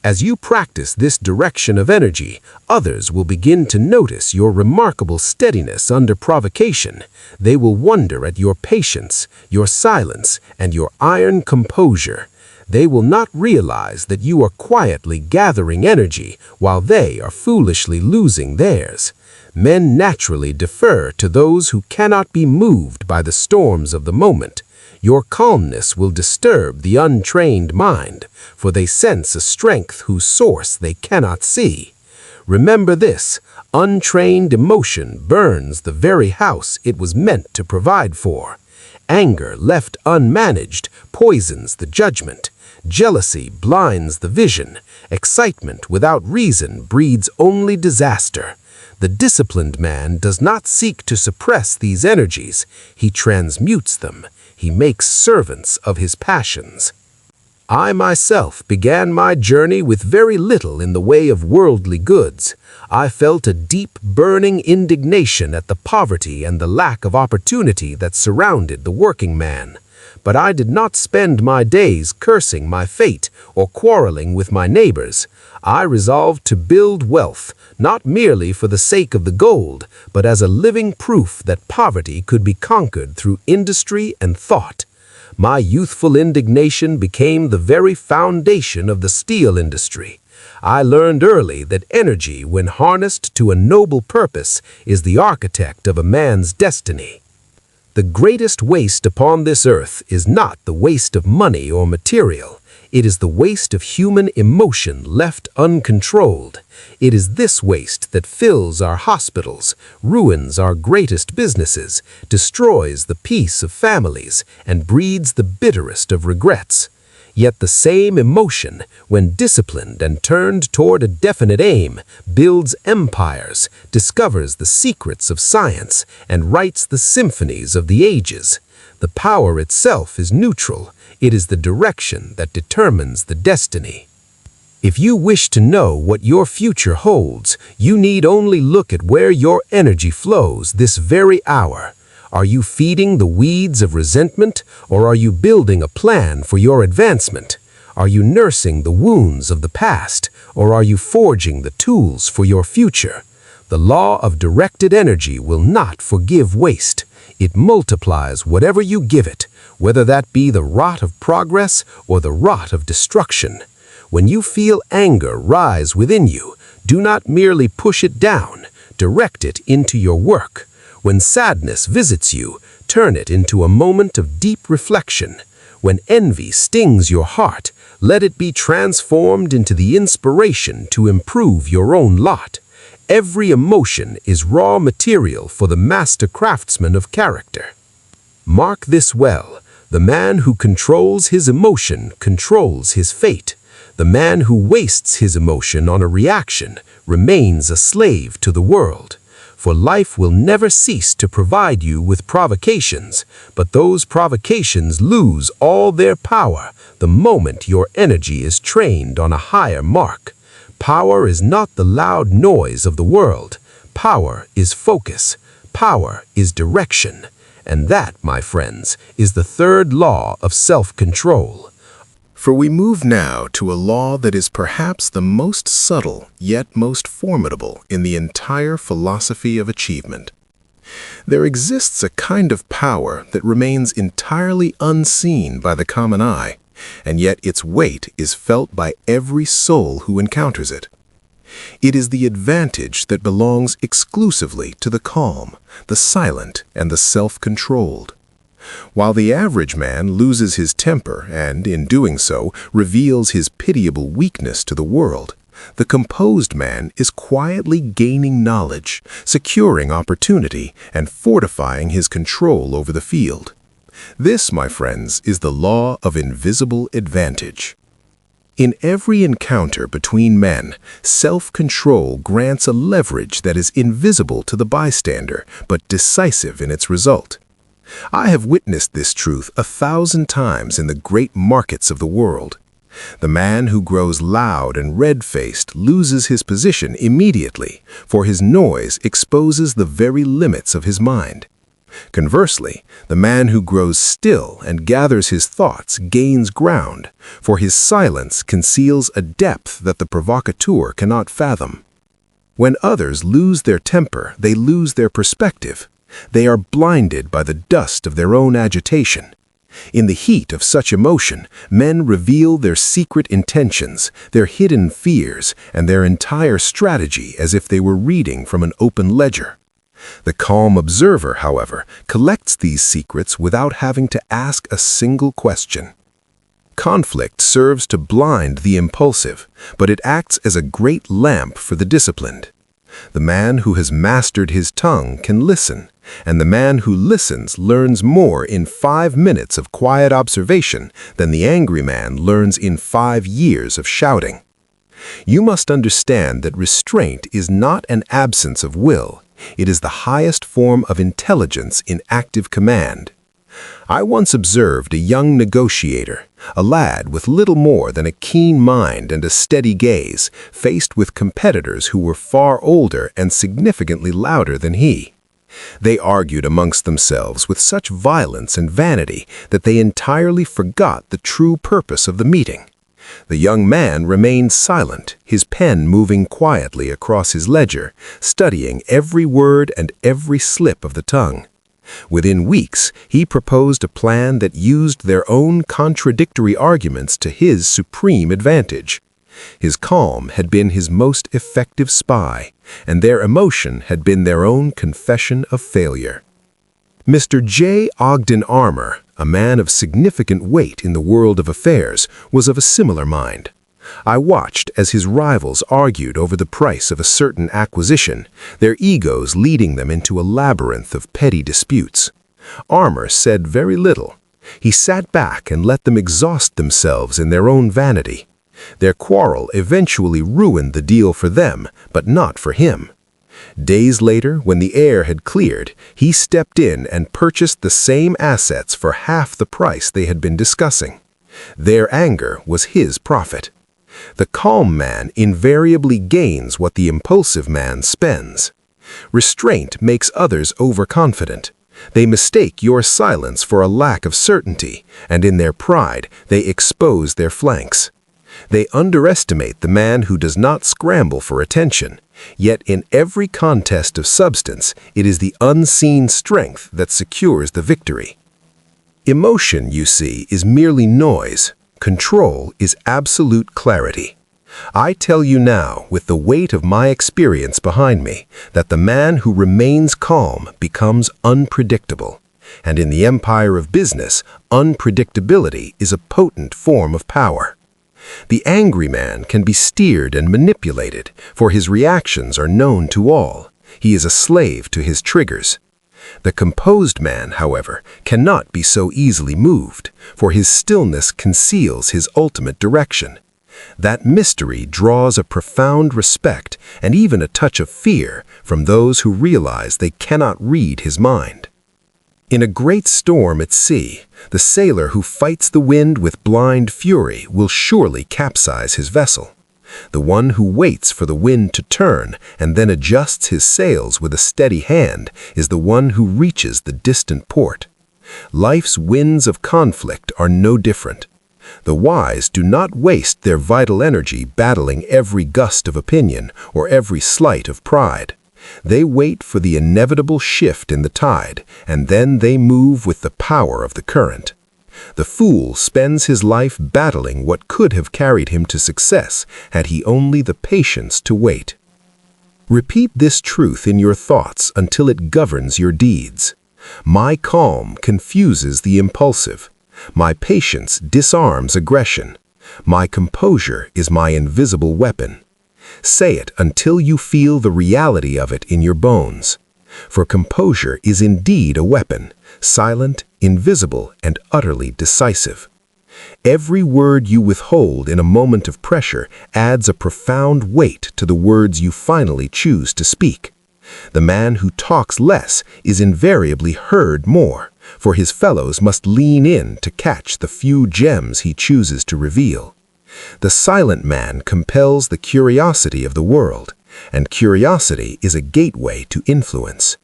As you practice this direction of energy, others will begin to notice your remarkable steadiness under provocation. They will wonder at your patience, your silence, and your iron composure. They will not realize that you are quietly gathering energy while they are foolishly losing theirs. Men naturally defer to those who cannot be moved by the storms of the moment. Your calmness will disturb the untrained mind, for they sense a strength whose source they cannot see. Remember this: untrained emotion burns the very house it was meant to provide for. Anger left unmanaged poisons the judgment. Jealousy blinds the vision. Excitement without reason breeds only disaster. The disciplined man does not seek to suppress these energies. He transmutes them. He makes servants of his passions. I myself began my journey with very little in the way of worldly goods. I felt a deep, burning indignation at the poverty and the lack of opportunity that surrounded the working man. But I did not spend my days cursing my fate or quarreling with my neighbors. I resolved to build wealth, not merely for the sake of the gold, but as a living proof that poverty could be conquered through industry and thought. My youthful indignation became the very foundation of the steel industry. I learned early that energy, when harnessed to a noble purpose, is the architect of a man's destiny. The greatest waste upon this earth is not the waste of money or material. It is the waste of human emotion left uncontrolled. It is this waste that fills our hospitals, ruins our greatest businesses, destroys the peace of families, and breeds the bitterest of regrets. Yet the same emotion, when disciplined and turned toward a definite aim, builds empires, discovers the secrets of science, and writes the symphonies of the ages. The power itself is neutral. It is the direction that determines the destiny. If you wish to know what your future holds, you need only look at where your energy flows this very hour. Are you feeding the weeds of resentment, or are you building a plan for your advancement? Are you nursing the wounds of the past, or are you forging the tools for your future? The law of directed energy will not forgive waste. It multiplies whatever you give it, whether that be the rot of progress or the rot of destruction. When you feel anger rise within you, do not merely push it down, direct it into your work. When sadness visits you, turn it into a moment of deep reflection. When envy stings your heart, let it be transformed into the inspiration to improve your own lot. Every emotion is raw material for the master craftsman of character. Mark this well: the man who controls his emotion controls his fate. The man who wastes his emotion on a reaction remains a slave to the world. For life will never cease to provide you with provocations, but those provocations lose all their power the moment your energy is trained on a higher mark. Power is not the loud noise of the world. Power is focus. Power is direction. And that, my friends, is the third law of self-control. For we move now to a law that is perhaps the most subtle, yet most formidable in the entire philosophy of achievement. There exists a kind of power that remains entirely unseen by the common eye, and yet its weight is felt by every soul who encounters it. It is the advantage that belongs exclusively to the calm, the silent, and the self-controlled. While the average man loses his temper and, in doing so, reveals his pitiable weakness to the world, the composed man is quietly gaining knowledge, securing opportunity, and fortifying his control over the field. This, my friends, is the law of invisible advantage. In every encounter between men, self-control grants a leverage that is invisible to the bystander, but decisive in its result. I have witnessed this truth 1,000 times in the great markets of the world. The man who grows loud and red-faced loses his position immediately, for his noise exposes the very limits of his mind. Conversely, the man who grows still and gathers his thoughts gains ground, for his silence conceals a depth that the provocateur cannot fathom. When others lose their temper, they lose their perspective. They are blinded by the dust of their own agitation. In the heat of such emotion, men reveal their secret intentions, their hidden fears, and their entire strategy as if they were reading from an open ledger. The calm observer, however, collects these secrets without having to ask a single question. Conflict serves to blind the impulsive, but it acts as a great lamp for the disciplined. The man who has mastered his tongue can listen, and the man who listens learns more in 5 minutes of quiet observation than the angry man learns in 5 years of shouting. You must understand that restraint is not an absence of will. It is the highest form of intelligence in active command. I once observed a young negotiator, a lad with little more than a keen mind and a steady gaze, faced with competitors who were far older and significantly louder than he. They argued amongst themselves with such violence and vanity that they entirely forgot the true purpose of the meeting. The young man remained silent, his pen moving quietly across his ledger, studying every word and every slip of the tongue. Within weeks, he proposed a plan that used their own contradictory arguments to his supreme advantage. His calm had been his most effective spy, and their emotion had been their own confession of failure. Mr. J. Ogden Armour, a man of significant weight in the world of affairs, was of a similar mind. I watched as his rivals argued over the price of a certain acquisition, their egos leading them into a labyrinth of petty disputes. Armour said very little. He sat back and let them exhaust themselves in their own vanity. Their quarrel eventually ruined the deal for them, but not for him. Days later, when the air had cleared, he stepped in and purchased the same assets for half the price they had been discussing. Their anger was his profit. The calm man invariably gains what the impulsive man spends. Restraint makes others overconfident. They mistake your silence for a lack of certainty, and in their pride, they expose their flanks. They underestimate the man who does not scramble for attention, yet in every contest of substance, it is the unseen strength that secures the victory. Emotion, you see, is merely noise. Control is absolute clarity. I tell you now, with the weight of my experience behind me, that the man who remains calm becomes unpredictable. And in the empire of business, unpredictability is a potent form of power. The angry man can be steered and manipulated, for his reactions are known to all. He is a slave to his triggers. The composed man, however, cannot be so easily moved, for his stillness conceals his ultimate direction. That mystery draws a profound respect and even a touch of fear from those who realize they cannot read his mind. In a great storm at sea, the sailor who fights the wind with blind fury will surely capsize his vessel. The one who waits for the wind to turn and then adjusts his sails with a steady hand is the one who reaches the distant port. Life's winds of conflict are no different. The wise do not waste their vital energy battling every gust of opinion or every slight of pride. They wait for the inevitable shift in the tide, and then they move with the power of the current. The fool spends his life battling what could have carried him to success had he only the patience to wait. Repeat this truth in your thoughts until it governs your deeds. My calm confuses the impulsive. My patience disarms aggression. My composure is my invisible weapon. Say it until you feel the reality of it in your bones. For composure is indeed a weapon, silent, invisible, and utterly decisive. Every word you withhold in a moment of pressure adds a profound weight to the words you finally choose to speak. The man who talks less is invariably heard more, for his fellows must lean in to catch the few gems he chooses to reveal. The silent man compels the curiosity of the world, and curiosity is a gateway to influence.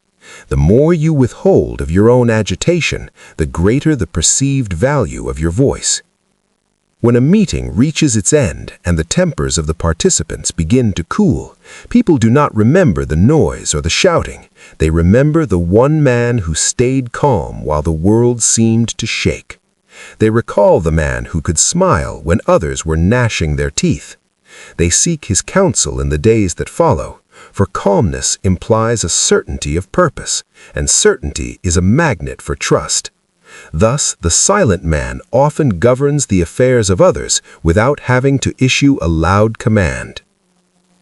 The more you withhold of your own agitation, the greater the perceived value of your voice. When a meeting reaches its end and the tempers of the participants begin to cool, people do not remember the noise or the shouting. They remember the one man who stayed calm while the world seemed to shake. They recall the man who could smile when others were gnashing their teeth. They seek his counsel in the days that follow, for calmness implies a certainty of purpose, and certainty is a magnet for trust. Thus, the silent man often governs the affairs of others without having to issue a loud command.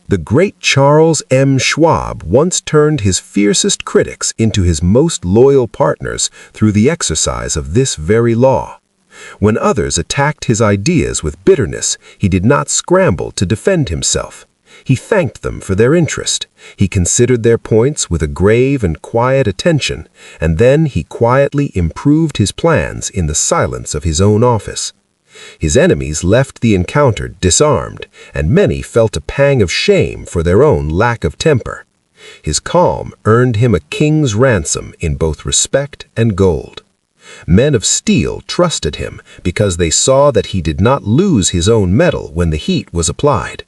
The great Charles M. Schwab once turned his fiercest critics into his most loyal partners through the exercise of this very law. When others attacked his ideas with bitterness, he did not scramble to defend himself. He thanked them for their interest. He considered their points with a grave and quiet attention, and then he quietly improved his plans in the silence of his own office. His enemies left the encounter disarmed, and many felt a pang of shame for their own lack of temper. His calm earned him a king's ransom in both respect and gold. Men of steel trusted him because they saw that he did not lose his own mettle when the heat was applied.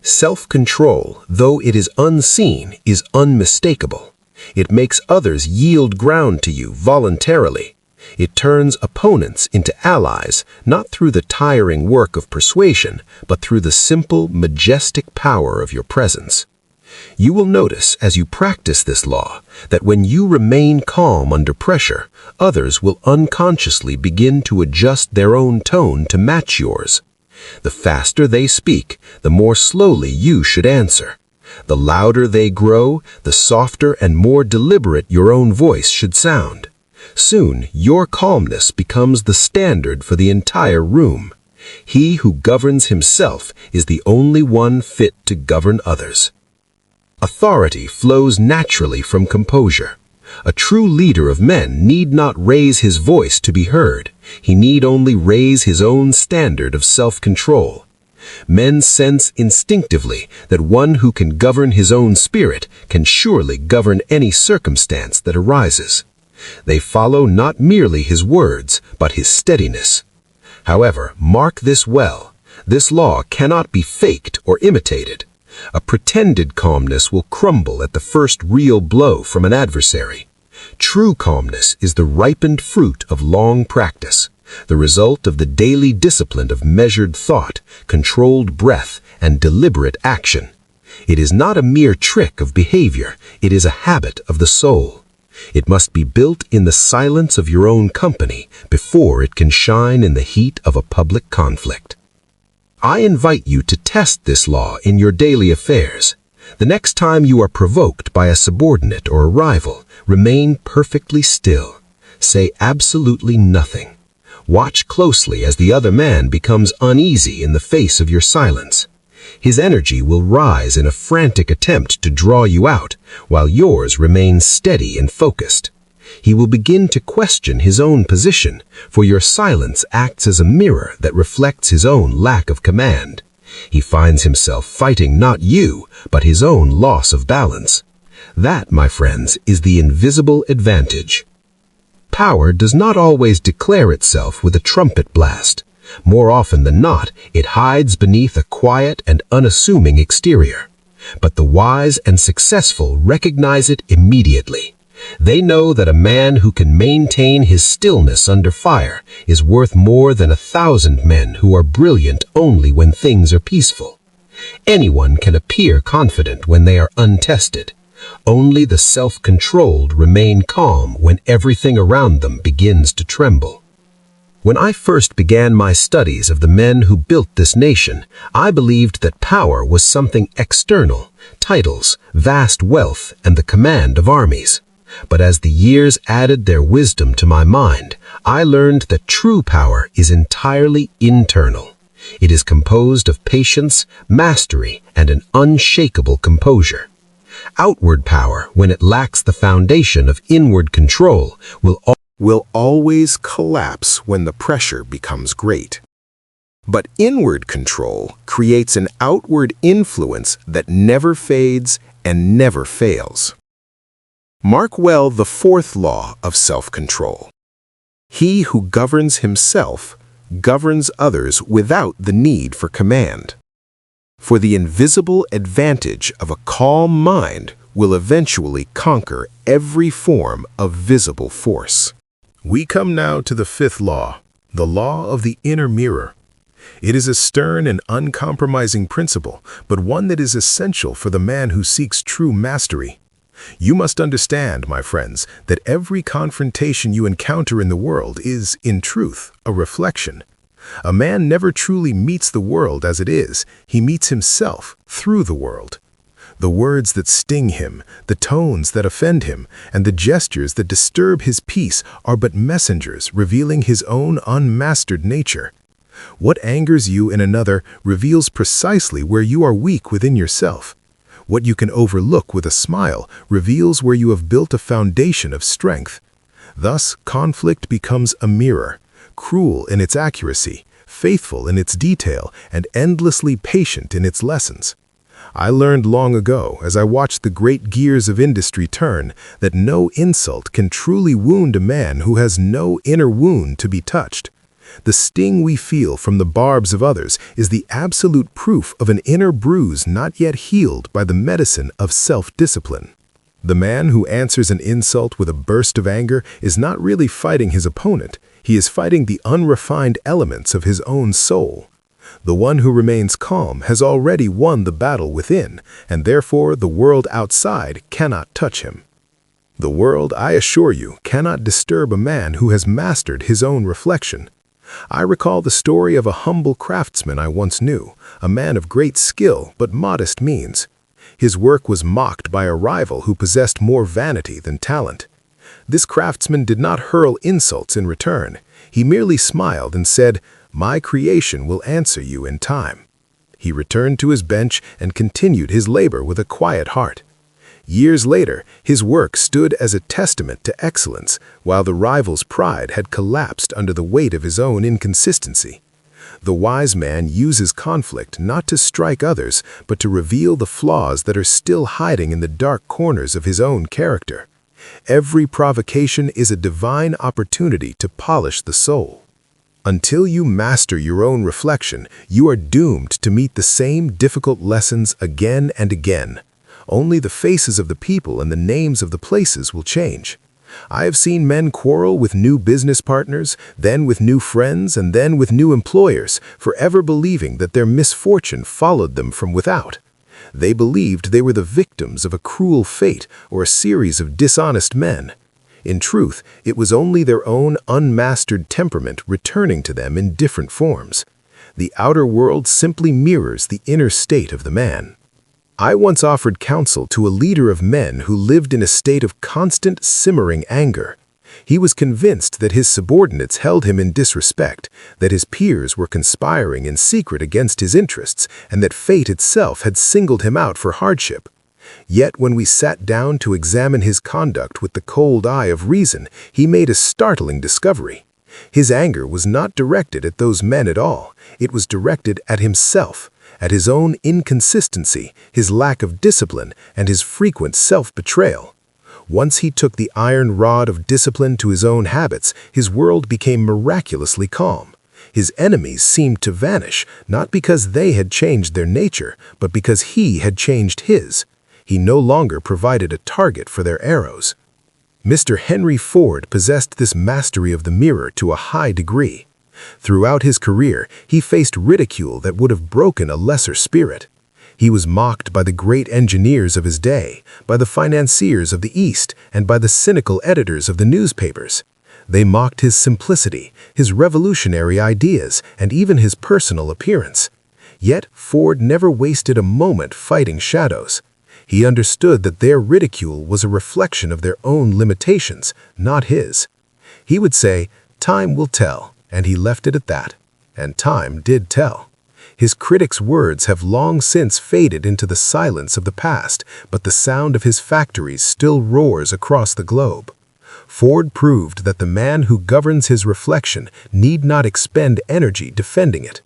Self-control, though it is unseen, is unmistakable. It makes others yield ground to you voluntarily. It turns opponents into allies, not through the tiring work of persuasion, but through the simple, majestic power of your presence. You will notice as you practice this law that when you remain calm under pressure, others will unconsciously begin to adjust their own tone to match yours. The faster they speak, the more slowly you should answer. The louder they grow, the softer and more deliberate your own voice should sound. Soon, your calmness becomes the standard for the entire room. He who governs himself is the only one fit to govern others. Authority flows naturally from composure. A true leader of men need not raise his voice to be heard. He need only raise his own standard of self-control. Men sense instinctively that one who can govern his own spirit can surely govern any circumstance that arises. They follow not merely his words, but his steadiness. However, mark this well. This law cannot be faked or imitated. A pretended calmness will crumble at the first real blow from an adversary. True calmness is the ripened fruit of long practice, the result of the daily discipline of measured thought, controlled breath, and deliberate action. It is not a mere trick of behavior, it is a habit of the soul. It must be built in the silence of your own company before it can shine in the heat of a public conflict. I invite you to test this law in your daily affairs. The next time you are provoked by a subordinate or a rival, remain perfectly still. Say absolutely nothing. Watch closely as the other man becomes uneasy in the face of your silence. His energy will rise in a frantic attempt to draw you out, while yours remains steady and focused. He will begin to question his own position, for your silence acts as a mirror that reflects his own lack of command. He finds himself fighting not you, but his own loss of balance. That, my friends, is the invisible advantage. Power does not always declare itself with a trumpet blast. More often than not, it hides beneath a quiet and unassuming exterior. But the wise and successful recognize it immediately. They know that a man who can maintain his stillness under fire is worth more than 1,000 men who are brilliant only when things are peaceful. Anyone can appear confident when they are untested. Only the self-controlled remain calm when everything around them begins to tremble. When I first began my studies of the men who built this nation, I believed that power was something external, titles, vast wealth, and the command of armies. But as the years added their wisdom to my mind, I learned that true power is entirely internal. It is composed of patience, mastery, and an unshakable composure. Outward power, when it lacks the foundation of inward control, will always collapse when the pressure becomes great. But inward control creates an outward influence that never fades and never fails. Mark well the fourth law of self-control. He who governs himself governs others without the need for command. For the invisible advantage of a calm mind will eventually conquer every form of visible force. We come now to the fifth law, the law of the inner mirror. It is a stern and uncompromising principle, but one that is essential for the man who seeks true mastery. You must understand, my friends, that every confrontation you encounter in the world is, in truth, a reflection. A man never truly meets the world as it is, he meets himself through the world. The words that sting him, the tones that offend him, and the gestures that disturb his peace are but messengers revealing his own unmastered nature. What angers you in another reveals precisely where you are weak within yourself. What you can overlook with a smile reveals where you have built a foundation of strength. Thus, conflict becomes a mirror, cruel in its accuracy, faithful in its detail, and endlessly patient in its lessons. I learned long ago, as I watched the great gears of industry turn, that no insult can truly wound a man who has no inner wound to be touched. The sting we feel from the barbs of others is the absolute proof of an inner bruise not yet healed by the medicine of self-discipline. The man who answers an insult with a burst of anger is not really fighting his opponent, he is fighting the unrefined elements of his own soul. The one who remains calm has already won the battle within, and therefore the world outside cannot touch him. The world, I assure you, cannot disturb a man who has mastered his own reflection. I recall the story of a humble craftsman I once knew, a man of great skill but modest means. His work was mocked by a rival who possessed more vanity than talent. This craftsman did not hurl insults in return. He merely smiled and said, "My creation will answer you in time." He returned to his bench and continued his labor with a quiet heart. Years later, his work stood as a testament to excellence, while the rival's pride had collapsed under the weight of his own inconsistency. The wise man uses conflict not to strike others, but to reveal the flaws that are still hiding in the dark corners of his own character. Every provocation is a divine opportunity to polish the soul. Until you master your own reflection, you are doomed to meet the same difficult lessons again and again. Only the faces of the people and the names of the places will change. I have seen men quarrel with new business partners, then with new friends, and then with new employers, forever believing that their misfortune followed them from without. They believed they were the victims of a cruel fate or a series of dishonest men. In truth, it was only their own unmastered temperament returning to them in different forms. The outer world simply mirrors the inner state of the man. I once offered counsel to a leader of men who lived in a state of constant simmering anger. He was convinced that his subordinates held him in disrespect, that his peers were conspiring in secret against his interests, and that fate itself had singled him out for hardship. Yet when we sat down to examine his conduct with the cold eye of reason, he made a startling discovery. His anger was not directed at those men at all. It was directed at himself, at his own inconsistency, his lack of discipline, and his frequent self-betrayal. Once he took the iron rod of discipline to his own habits, his world became miraculously calm. His enemies seemed to vanish, not because they had changed their nature, but because he had changed his. He no longer provided a target for their arrows. Mr. Henry Ford possessed this mastery of the mirror to a high degree. Throughout his career, he faced ridicule that would have broken a lesser spirit. He was mocked by the great engineers of his day, by the financiers of the East, and by the cynical editors of the newspapers. They mocked his simplicity, his revolutionary ideas, and even his personal appearance. Yet Ford never wasted a moment fighting shadows. He understood that their ridicule was a reflection of their own limitations, not his. He would say, "Time will tell," and he left it at that. And time did tell. His critics' words have long since faded into the silence of the past, but the sound of his factories still roars across the globe. Ford proved that the man who governs his reflection need not expend energy defending it.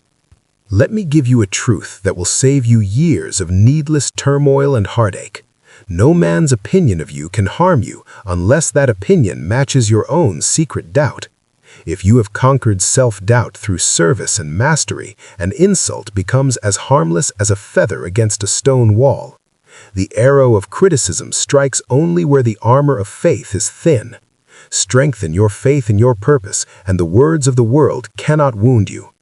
Let me give you a truth that will save you years of needless turmoil and heartache. No man's opinion of you can harm you unless that opinion matches your own secret doubt. If you have conquered self-doubt through service and mastery, an insult becomes as harmless as a feather against a stone wall. The arrow of criticism strikes only where the armor of faith is thin. Strengthen your faith in your purpose, and the words of the world cannot wound you.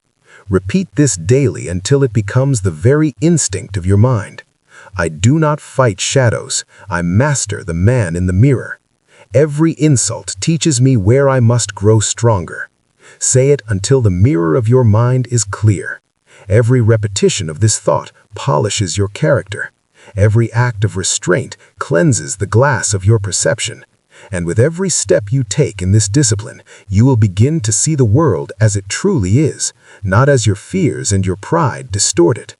Repeat this daily until it becomes the very instinct of your mind. I do not fight shadows, I master the man in the mirror. Every insult teaches me where I must grow stronger. Say it until the mirror of your mind is clear. Every repetition of this thought polishes your character. Every act of restraint cleanses the glass of your perception. And with every step you take in this discipline, you will begin to see the world as it truly is, not as your fears and your pride distort it.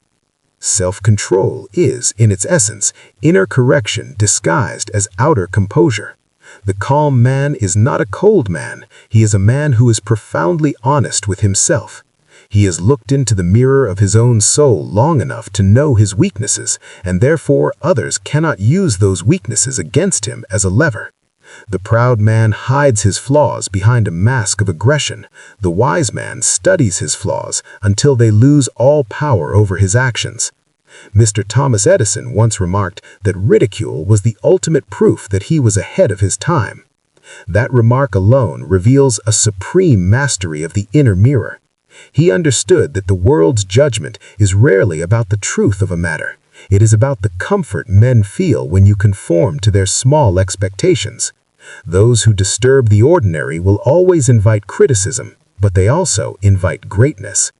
Self-control is, in its essence, inner correction disguised as outer composure. The calm man is not a cold man, he is a man who is profoundly honest with himself. He has looked into the mirror of his own soul long enough to know his weaknesses, and therefore others cannot use those weaknesses against him as a lever. The proud man hides his flaws behind a mask of aggression. The wise man studies his flaws until they lose all power over his actions. Mr. Thomas Edison once remarked that ridicule was the ultimate proof that he was ahead of his time. That remark alone reveals a supreme mastery of the inner mirror. He understood that the world's judgment is rarely about the truth of a matter. It is about the comfort men feel when you conform to their small expectations. Those who disturb the ordinary will always invite criticism, but they also invite greatness.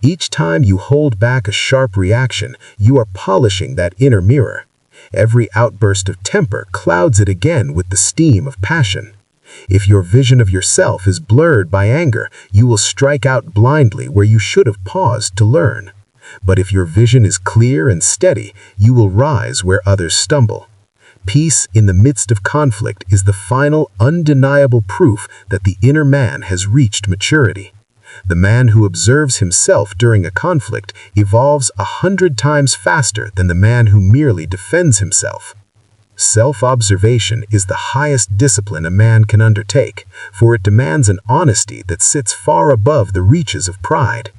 Each time you hold back a sharp reaction, you are polishing that inner mirror. Every outburst of temper clouds it again with the steam of passion. If your vision of yourself is blurred by anger, you will strike out blindly where you should have paused to learn. But if your vision is clear and steady, you will rise where others stumble. Peace in the midst of conflict is the final, undeniable proof that the inner man has reached maturity. The man who observes himself during a conflict evolves 100 times faster than the man who merely defends himself. Self-observation is the highest discipline a man can undertake, for it demands an honesty that sits far above the reaches of pride.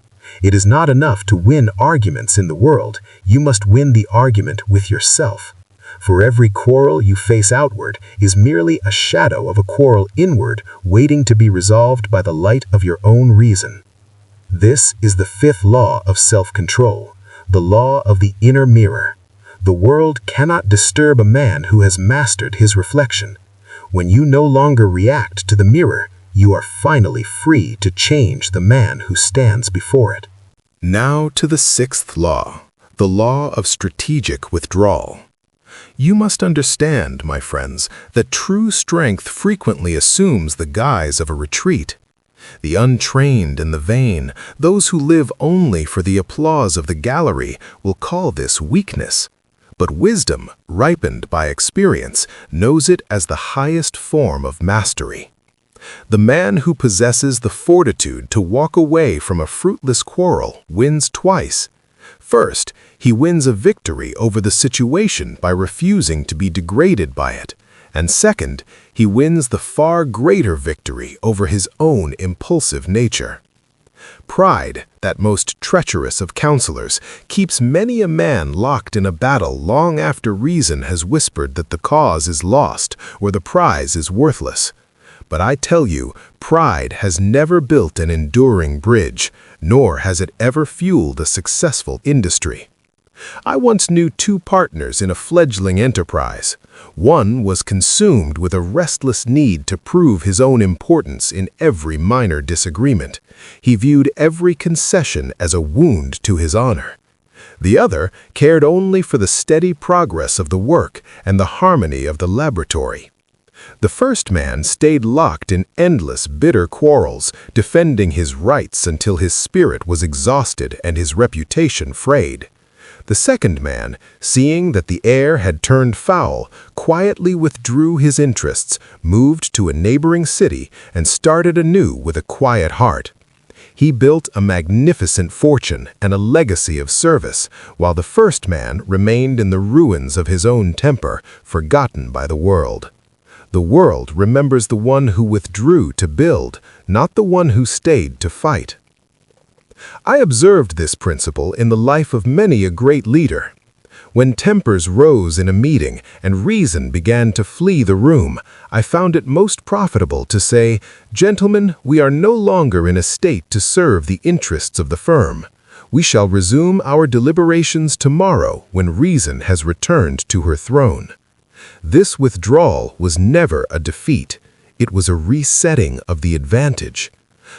It is not enough to win arguments in the world, you must win the argument with yourself. For every quarrel you face outward is merely a shadow of a quarrel inward, waiting to be resolved by the light of your own reason. This is the fifth law of self-control, the law of the inner mirror. The world cannot disturb a man who has mastered his reflection. When you no longer react to the mirror, you are finally free to change the man who stands before it. Now to the sixth law, the law of strategic withdrawal. You must understand, my friends, that true strength frequently assumes the guise of a retreat. The untrained and the vain, those who live only for the applause of the gallery, will call this weakness. But wisdom, ripened by experience, knows it as the highest form of mastery. The man who possesses the fortitude to walk away from a fruitless quarrel wins twice. First, he wins a victory over the situation by refusing to be degraded by it. And second, he wins the far greater victory over his own impulsive nature. Pride, that most treacherous of counselors, keeps many a man locked in a battle long after reason has whispered that the cause is lost or the prize is worthless. But I tell you, pride has never built an enduring bridge, nor has it ever fueled a successful industry. I once knew two partners in a fledgling enterprise. One was consumed with a restless need to prove his own importance in every minor disagreement. He viewed every concession as a wound to his honor. The other cared only for the steady progress of the work and the harmony of the laboratory. The first man stayed locked in endless, bitter quarrels, defending his rights until his spirit was exhausted and his reputation frayed. The second man, seeing that the air had turned foul, quietly withdrew his interests, moved to a neighboring city, and started anew with a quiet heart. He built a magnificent fortune and a legacy of service, while the first man remained in the ruins of his own temper, forgotten by the world. The world remembers the one who withdrew to build, not the one who stayed to fight. I observed this principle in the life of many a great leader. When tempers rose in a meeting and reason began to flee the room, I found it most profitable to say, "Gentlemen, we are no longer in a state to serve the interests of the firm. We shall resume our deliberations tomorrow when reason has returned to her throne." This withdrawal was never a defeat. It was a resetting of the advantage.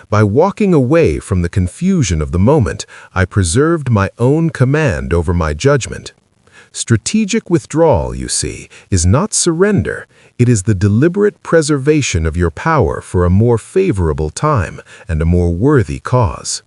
By walking away from the confusion of the moment, I preserved my own command over my judgment. Strategic withdrawal, you see, is not surrender. It is the deliberate preservation of your power for a more favorable time and a more worthy cause.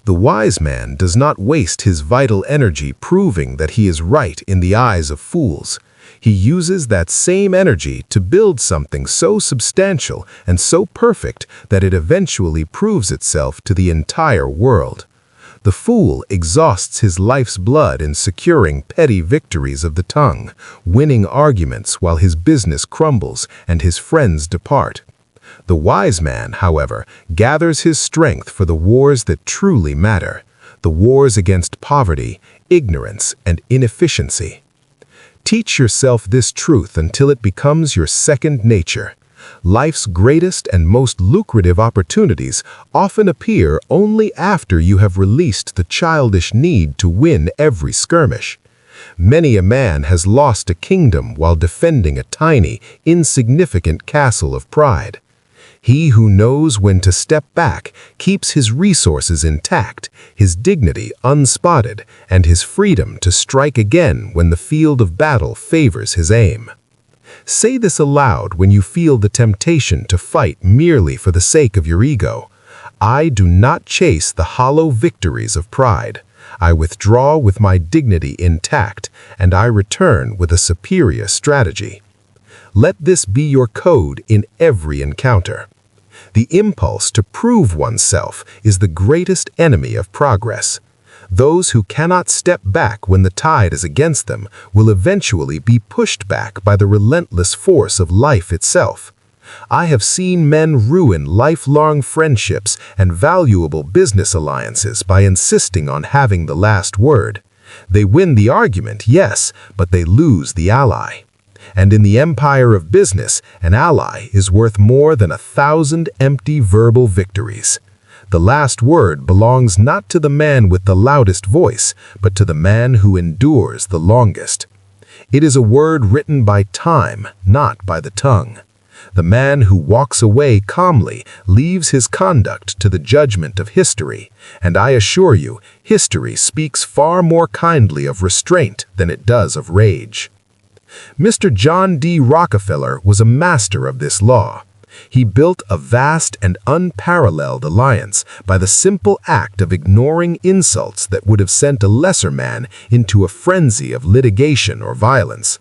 The wise man does not waste his vital energy proving that he is right in the eyes of fools. He uses that same energy to build something so substantial and so perfect that it eventually proves itself to the entire world. The fool exhausts his life's blood in securing petty victories of the tongue, winning arguments while his business crumbles and his friends depart. The wise man, however, gathers his strength for the wars that truly matter, the wars against poverty, ignorance, and inefficiency. Teach yourself this truth until it becomes your second nature. Life's greatest and most lucrative opportunities often appear only after you have released the childish need to win every skirmish. Many a man has lost a kingdom while defending a tiny, insignificant castle of pride. He who knows when to step back keeps his resources intact, his dignity unspotted, and his freedom to strike again when the field of battle favors his aim. Say this aloud when you feel the temptation to fight merely for the sake of your ego. I do not chase the hollow victories of pride. I withdraw with my dignity intact, and I return with a superior strategy. Let this be your code in every encounter. The impulse to prove oneself is the greatest enemy of progress. Those who cannot step back when the tide is against them will eventually be pushed back by the relentless force of life itself. I have seen men ruin lifelong friendships and valuable business alliances by insisting on having the last word. They win the argument, yes, but they lose the ally. And in the empire of business, an ally is worth more than 1,000 empty verbal victories. The last word belongs not to the man with the loudest voice, but to the man who endures the longest. It is a word written by time, not by the tongue. The man who walks away calmly leaves his conduct to the judgment of history, and I assure you, history speaks far more kindly of restraint than it does of rage. Mr. John D. Rockefeller was a master of this law. He built a vast and unparalleled alliance by the simple act of ignoring insults that would have sent a lesser man into a frenzy of litigation or violence.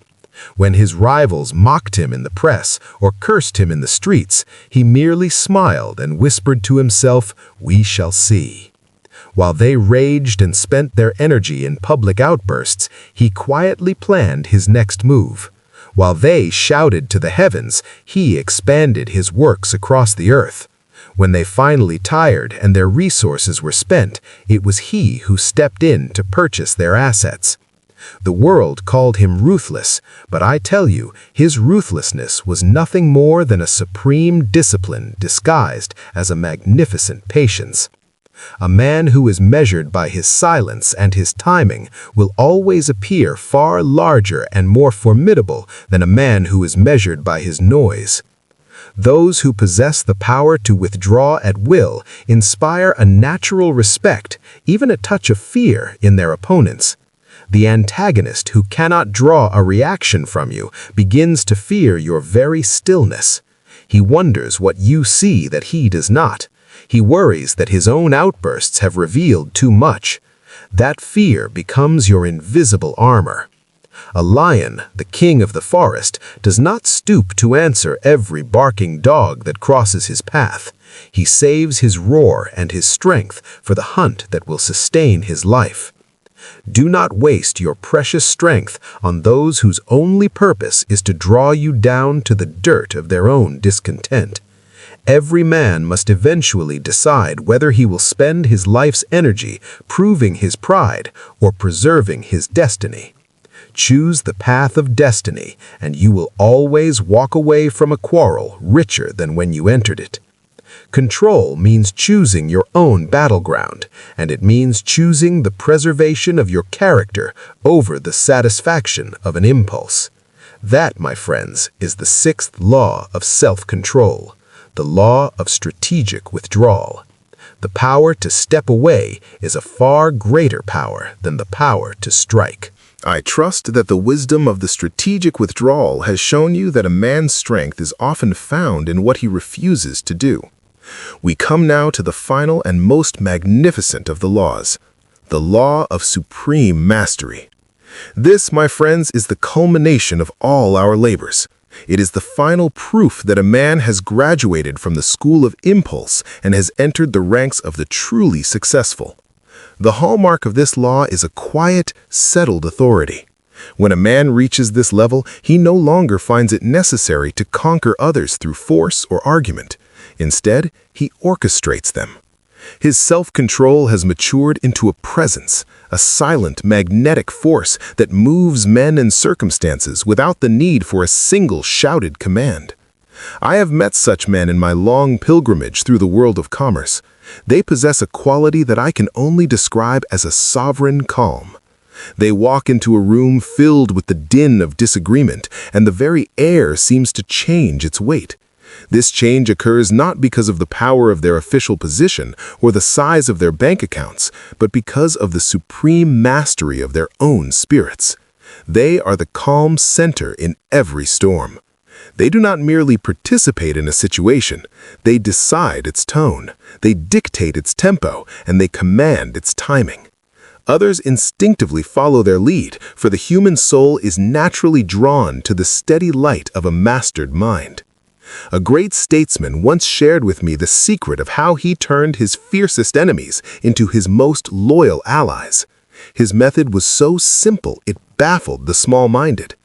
When his rivals mocked him in the press or cursed him in the streets, he merely smiled and whispered to himself, "We shall see." While they raged and spent their energy in public outbursts, he quietly planned his next move. While they shouted to the heavens, he expanded his works across the earth. When they finally tired and their resources were spent, it was he who stepped in to purchase their assets. The world called him ruthless, but I tell you, his ruthlessness was nothing more than a supreme discipline disguised as a magnificent patience. A man who is measured by his silence and his timing will always appear far larger and more formidable than a man who is measured by his noise. Those who possess the power to withdraw at will inspire a natural respect, even a touch of fear, in their opponents. The antagonist who cannot draw a reaction from you begins to fear your very stillness. He wonders what you see that he does not. He worries that his own outbursts have revealed too much. That fear becomes your invisible armor. A lion, the king of the forest, does not stoop to answer every barking dog that crosses his path. He saves his roar and his strength for the hunt that will sustain his life. Do not waste your precious strength on those whose only purpose is to draw you down to the dirt of their own discontent. Every man must eventually decide whether he will spend his life's energy proving his pride or preserving his destiny. Choose the path of destiny, and you will always walk away from a quarrel richer than when you entered it. Control means choosing your own battleground, and it means choosing the preservation of your character over the satisfaction of an impulse. That, my friends, is the sixth law of self-control, the law of strategic withdrawal. The power to step away is a far greater power than the power to strike. I trust that the wisdom of the strategic withdrawal has shown you that a man's strength is often found in what he refuses to do. We come now to the final and most magnificent of the laws, the law of supreme mastery. This, my friends, is the culmination of all our labors. It is the final proof that a man has graduated from the school of impulse and has entered the ranks of the truly successful. The hallmark of this law is a quiet, settled authority. When a man reaches this level, he no longer finds it necessary to conquer others through force or argument. Instead, he orchestrates them. His self-control has matured into a presence, a silent, magnetic force that moves men and circumstances without the need for a single shouted command. I have met such men in my long pilgrimage through the world of commerce. They possess a quality that I can only describe as a sovereign calm. They walk into a room filled with the din of disagreement, and the very air seems to change its weight. This change occurs not because of the power of their official position or the size of their bank accounts, but because of the supreme mastery of their own spirits. They are the calm center in every storm. They do not merely participate in a situation, they decide its tone, they dictate its tempo, and they command its timing. Others instinctively follow their lead, for the human soul is naturally drawn to the steady light of a mastered mind. A great statesman once shared with me the secret of how he turned his fiercest enemies into his most loyal allies. His method was so simple it baffled the small-minded.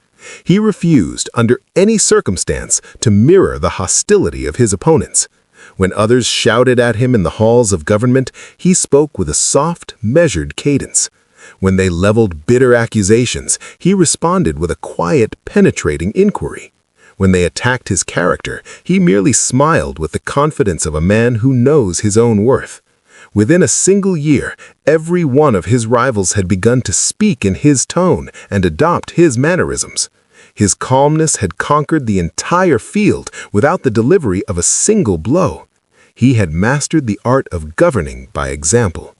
He refused, under any circumstance, to mirror the hostility of his opponents. When others shouted at him in the halls of government, he spoke with a soft, measured cadence. When they leveled bitter accusations, he responded with a quiet, penetrating inquiry. When they attacked his character, he merely smiled with the confidence of a man who knows his own worth. Within a single year, every one of his rivals had begun to speak in his tone and adopt his mannerisms. His calmness had conquered the entire field without the delivery of a single blow. He had mastered the art of governing by example.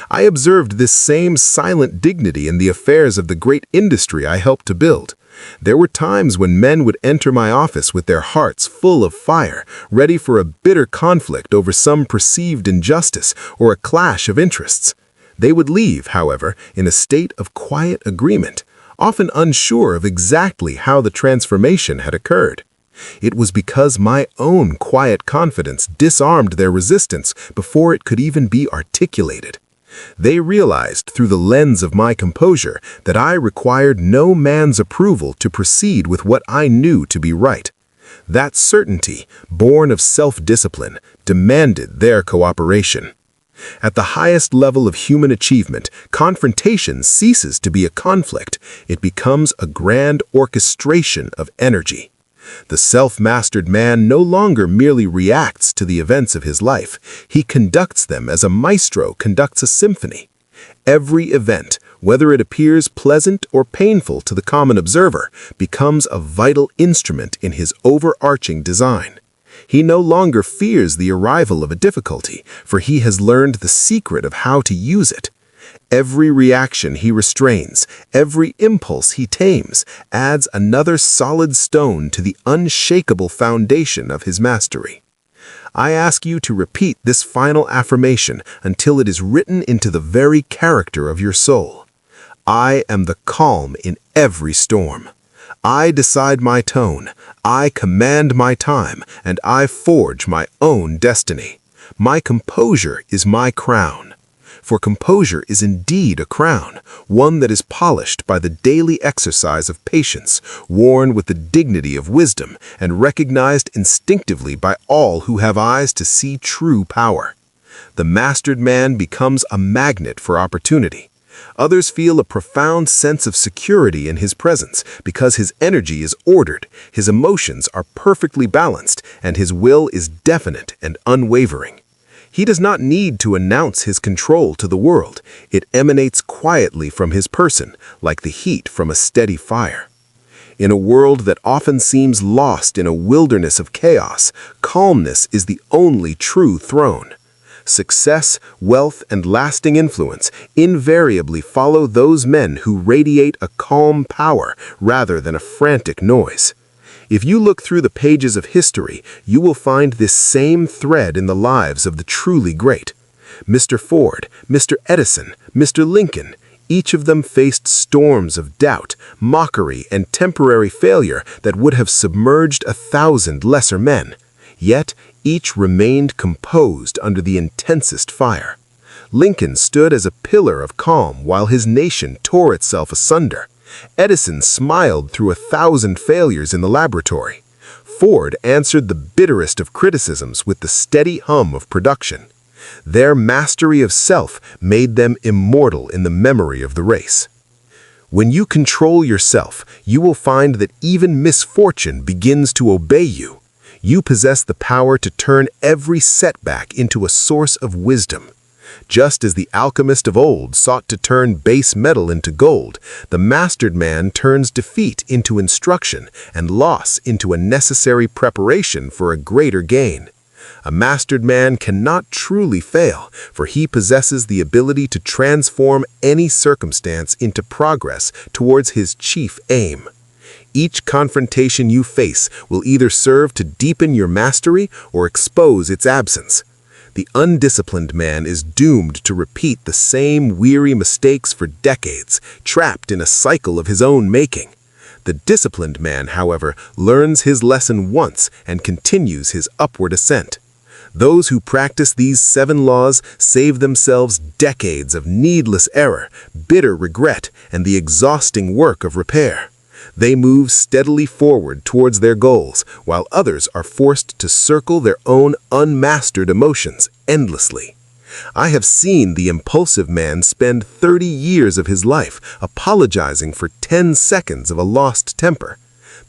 I observed this same silent dignity in the affairs of the great industry I helped to build. There were times when men would enter my office with their hearts full of fire, ready for a bitter conflict over some perceived injustice or a clash of interests. They would leave, however, in a state of quiet agreement, often unsure of exactly how the transformation had occurred. It was because my own quiet confidence disarmed their resistance before it could even be articulated. They realized through the lens of my composure that I required no man's approval to proceed with what I knew to be right. That certainty, born of self-discipline, demanded their cooperation. At the highest level of human achievement, confrontation ceases to be a conflict. It becomes a grand orchestration of energy. The self-mastered man no longer merely reacts to the events of his life. He conducts them as a maestro conducts a symphony. Every event, whether it appears pleasant or painful to the common observer, becomes a vital instrument in his overarching design. He no longer fears the arrival of a difficulty, for he has learned the secret of how to use it. Every reaction he restrains, every impulse he tames, adds another solid stone to the unshakable foundation of his mastery. I ask you to repeat this final affirmation until it is written into the very character of your soul. I am the calm in every storm. I decide my tone, I command my time, and I forge my own destiny. My composure is my crown. For composure is indeed a crown, one that is polished by the daily exercise of patience, worn with the dignity of wisdom, and recognized instinctively by all who have eyes to see true power. The mastered man becomes a magnet for opportunity. Others feel a profound sense of security in his presence because his energy is ordered, his emotions are perfectly balanced, and his will is definite and unwavering. He does not need to announce his control to the world. It emanates quietly from his person, like the heat from a steady fire. In a world that often seems lost in a wilderness of chaos, calmness is the only true throne. Success, wealth, and lasting influence invariably follow those men who radiate a calm power rather than a frantic noise. If you look through the pages of history, you will find this same thread in the lives of the truly great. Mr. Ford, Mr. Edison, Mr. Lincoln, each of them faced storms of doubt, mockery, and temporary failure that would have submerged 1,000 lesser men. Yet, each remained composed under the intensest fire. Lincoln stood as a pillar of calm while his nation tore itself asunder. Edison smiled through 1,000 failures in the laboratory. Ford answered the bitterest of criticisms with the steady hum of production. Their mastery of self made them immortal in the memory of the race. When you control yourself, you will find that even misfortune begins to obey you. You possess the power to turn every setback into a source of wisdom. Just as the alchemist of old sought to turn base metal into gold, the mastered man turns defeat into instruction and loss into a necessary preparation for a greater gain. A mastered man cannot truly fail, for he possesses the ability to transform any circumstance into progress towards his chief aim. Each confrontation you face will either serve to deepen your mastery or expose its absence. The undisciplined man is doomed to repeat the same weary mistakes for decades, trapped in a cycle of his own making. The disciplined man, however, learns his lesson once and continues his upward ascent. Those who practice these 7 laws save themselves decades of needless error, bitter regret, and the exhausting work of repair. They move steadily forward towards their goals, while others are forced to circle their own unmastered emotions endlessly. I have seen the impulsive man spend 30 years of his life apologizing for 10 seconds of a lost temper.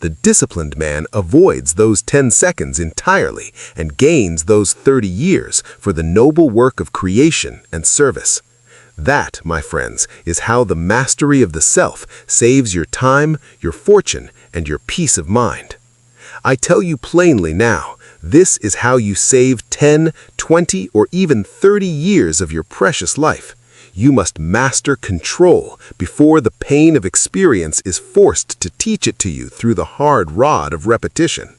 The disciplined man avoids those 10 seconds entirely and gains those 30 years for the noble work of creation and service. That, my friends, is how the mastery of the self saves your time, your fortune, and your peace of mind. I tell you plainly now, this is how you save 10, 20, or even 30 years of your precious life. You must master control before the pain of experience is forced to teach it to you through the hard rod of repetition.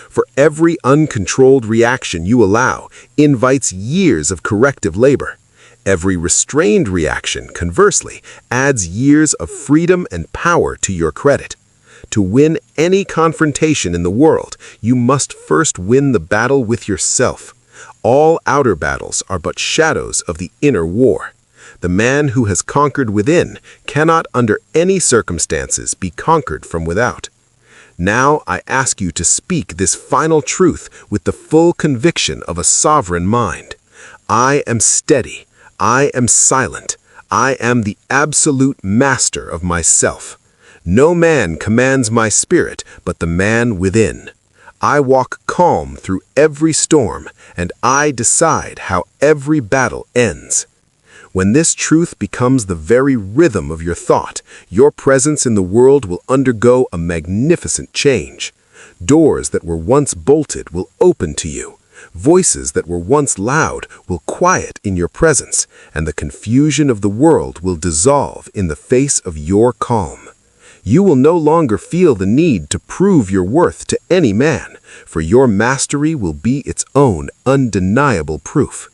For every uncontrolled reaction you allow invites years of corrective labor. Every restrained reaction, conversely, adds years of freedom and power to your credit. To win any confrontation in the world, you must first win the battle with yourself. All outer battles are but shadows of the inner war. The man who has conquered within cannot under any circumstances be conquered from without. Now I ask you to speak this final truth with the full conviction of a sovereign mind. I am steady. I am silent. I am the absolute master of myself. No man commands my spirit but the man within. I walk calm through every storm, and I decide how every battle ends. When this truth becomes the very rhythm of your thought, your presence in the world will undergo a magnificent change. Doors that were once bolted will open to you. Voices that were once loud will quiet in your presence, and the confusion of the world will dissolve in the face of your calm. You will no longer feel the need to prove your worth to any man, for your mastery will be its own undeniable proof.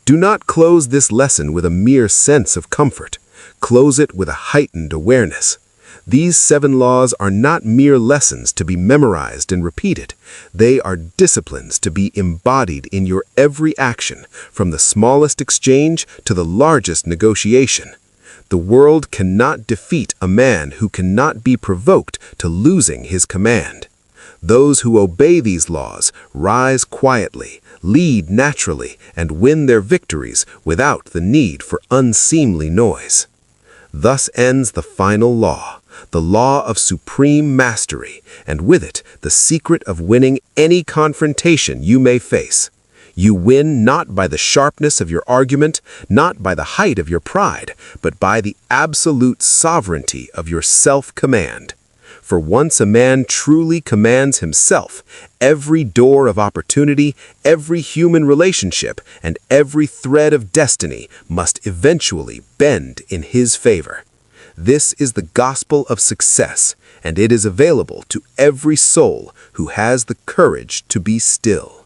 Do not close this lesson with a mere sense of comfort. Close it with a heightened awareness. These 7 laws are not mere lessons to be memorized and repeated. They are disciplines to be embodied in your every action, from the smallest exchange to the largest negotiation. The world cannot defeat a man who cannot be provoked to losing his command. Those who obey these laws rise quietly, lead naturally, and win their victories without the need for unseemly noise. Thus ends the final law, the law of supreme mastery, and with it, the secret of winning any confrontation you may face. You win not by the sharpness of your argument, not by the height of your pride, but by the absolute sovereignty of your self-command. For once a man truly commands himself, every door of opportunity, every human relationship, and every thread of destiny must eventually bend in his favor. This is the gospel of success, and it is available to every soul who has the courage to be still.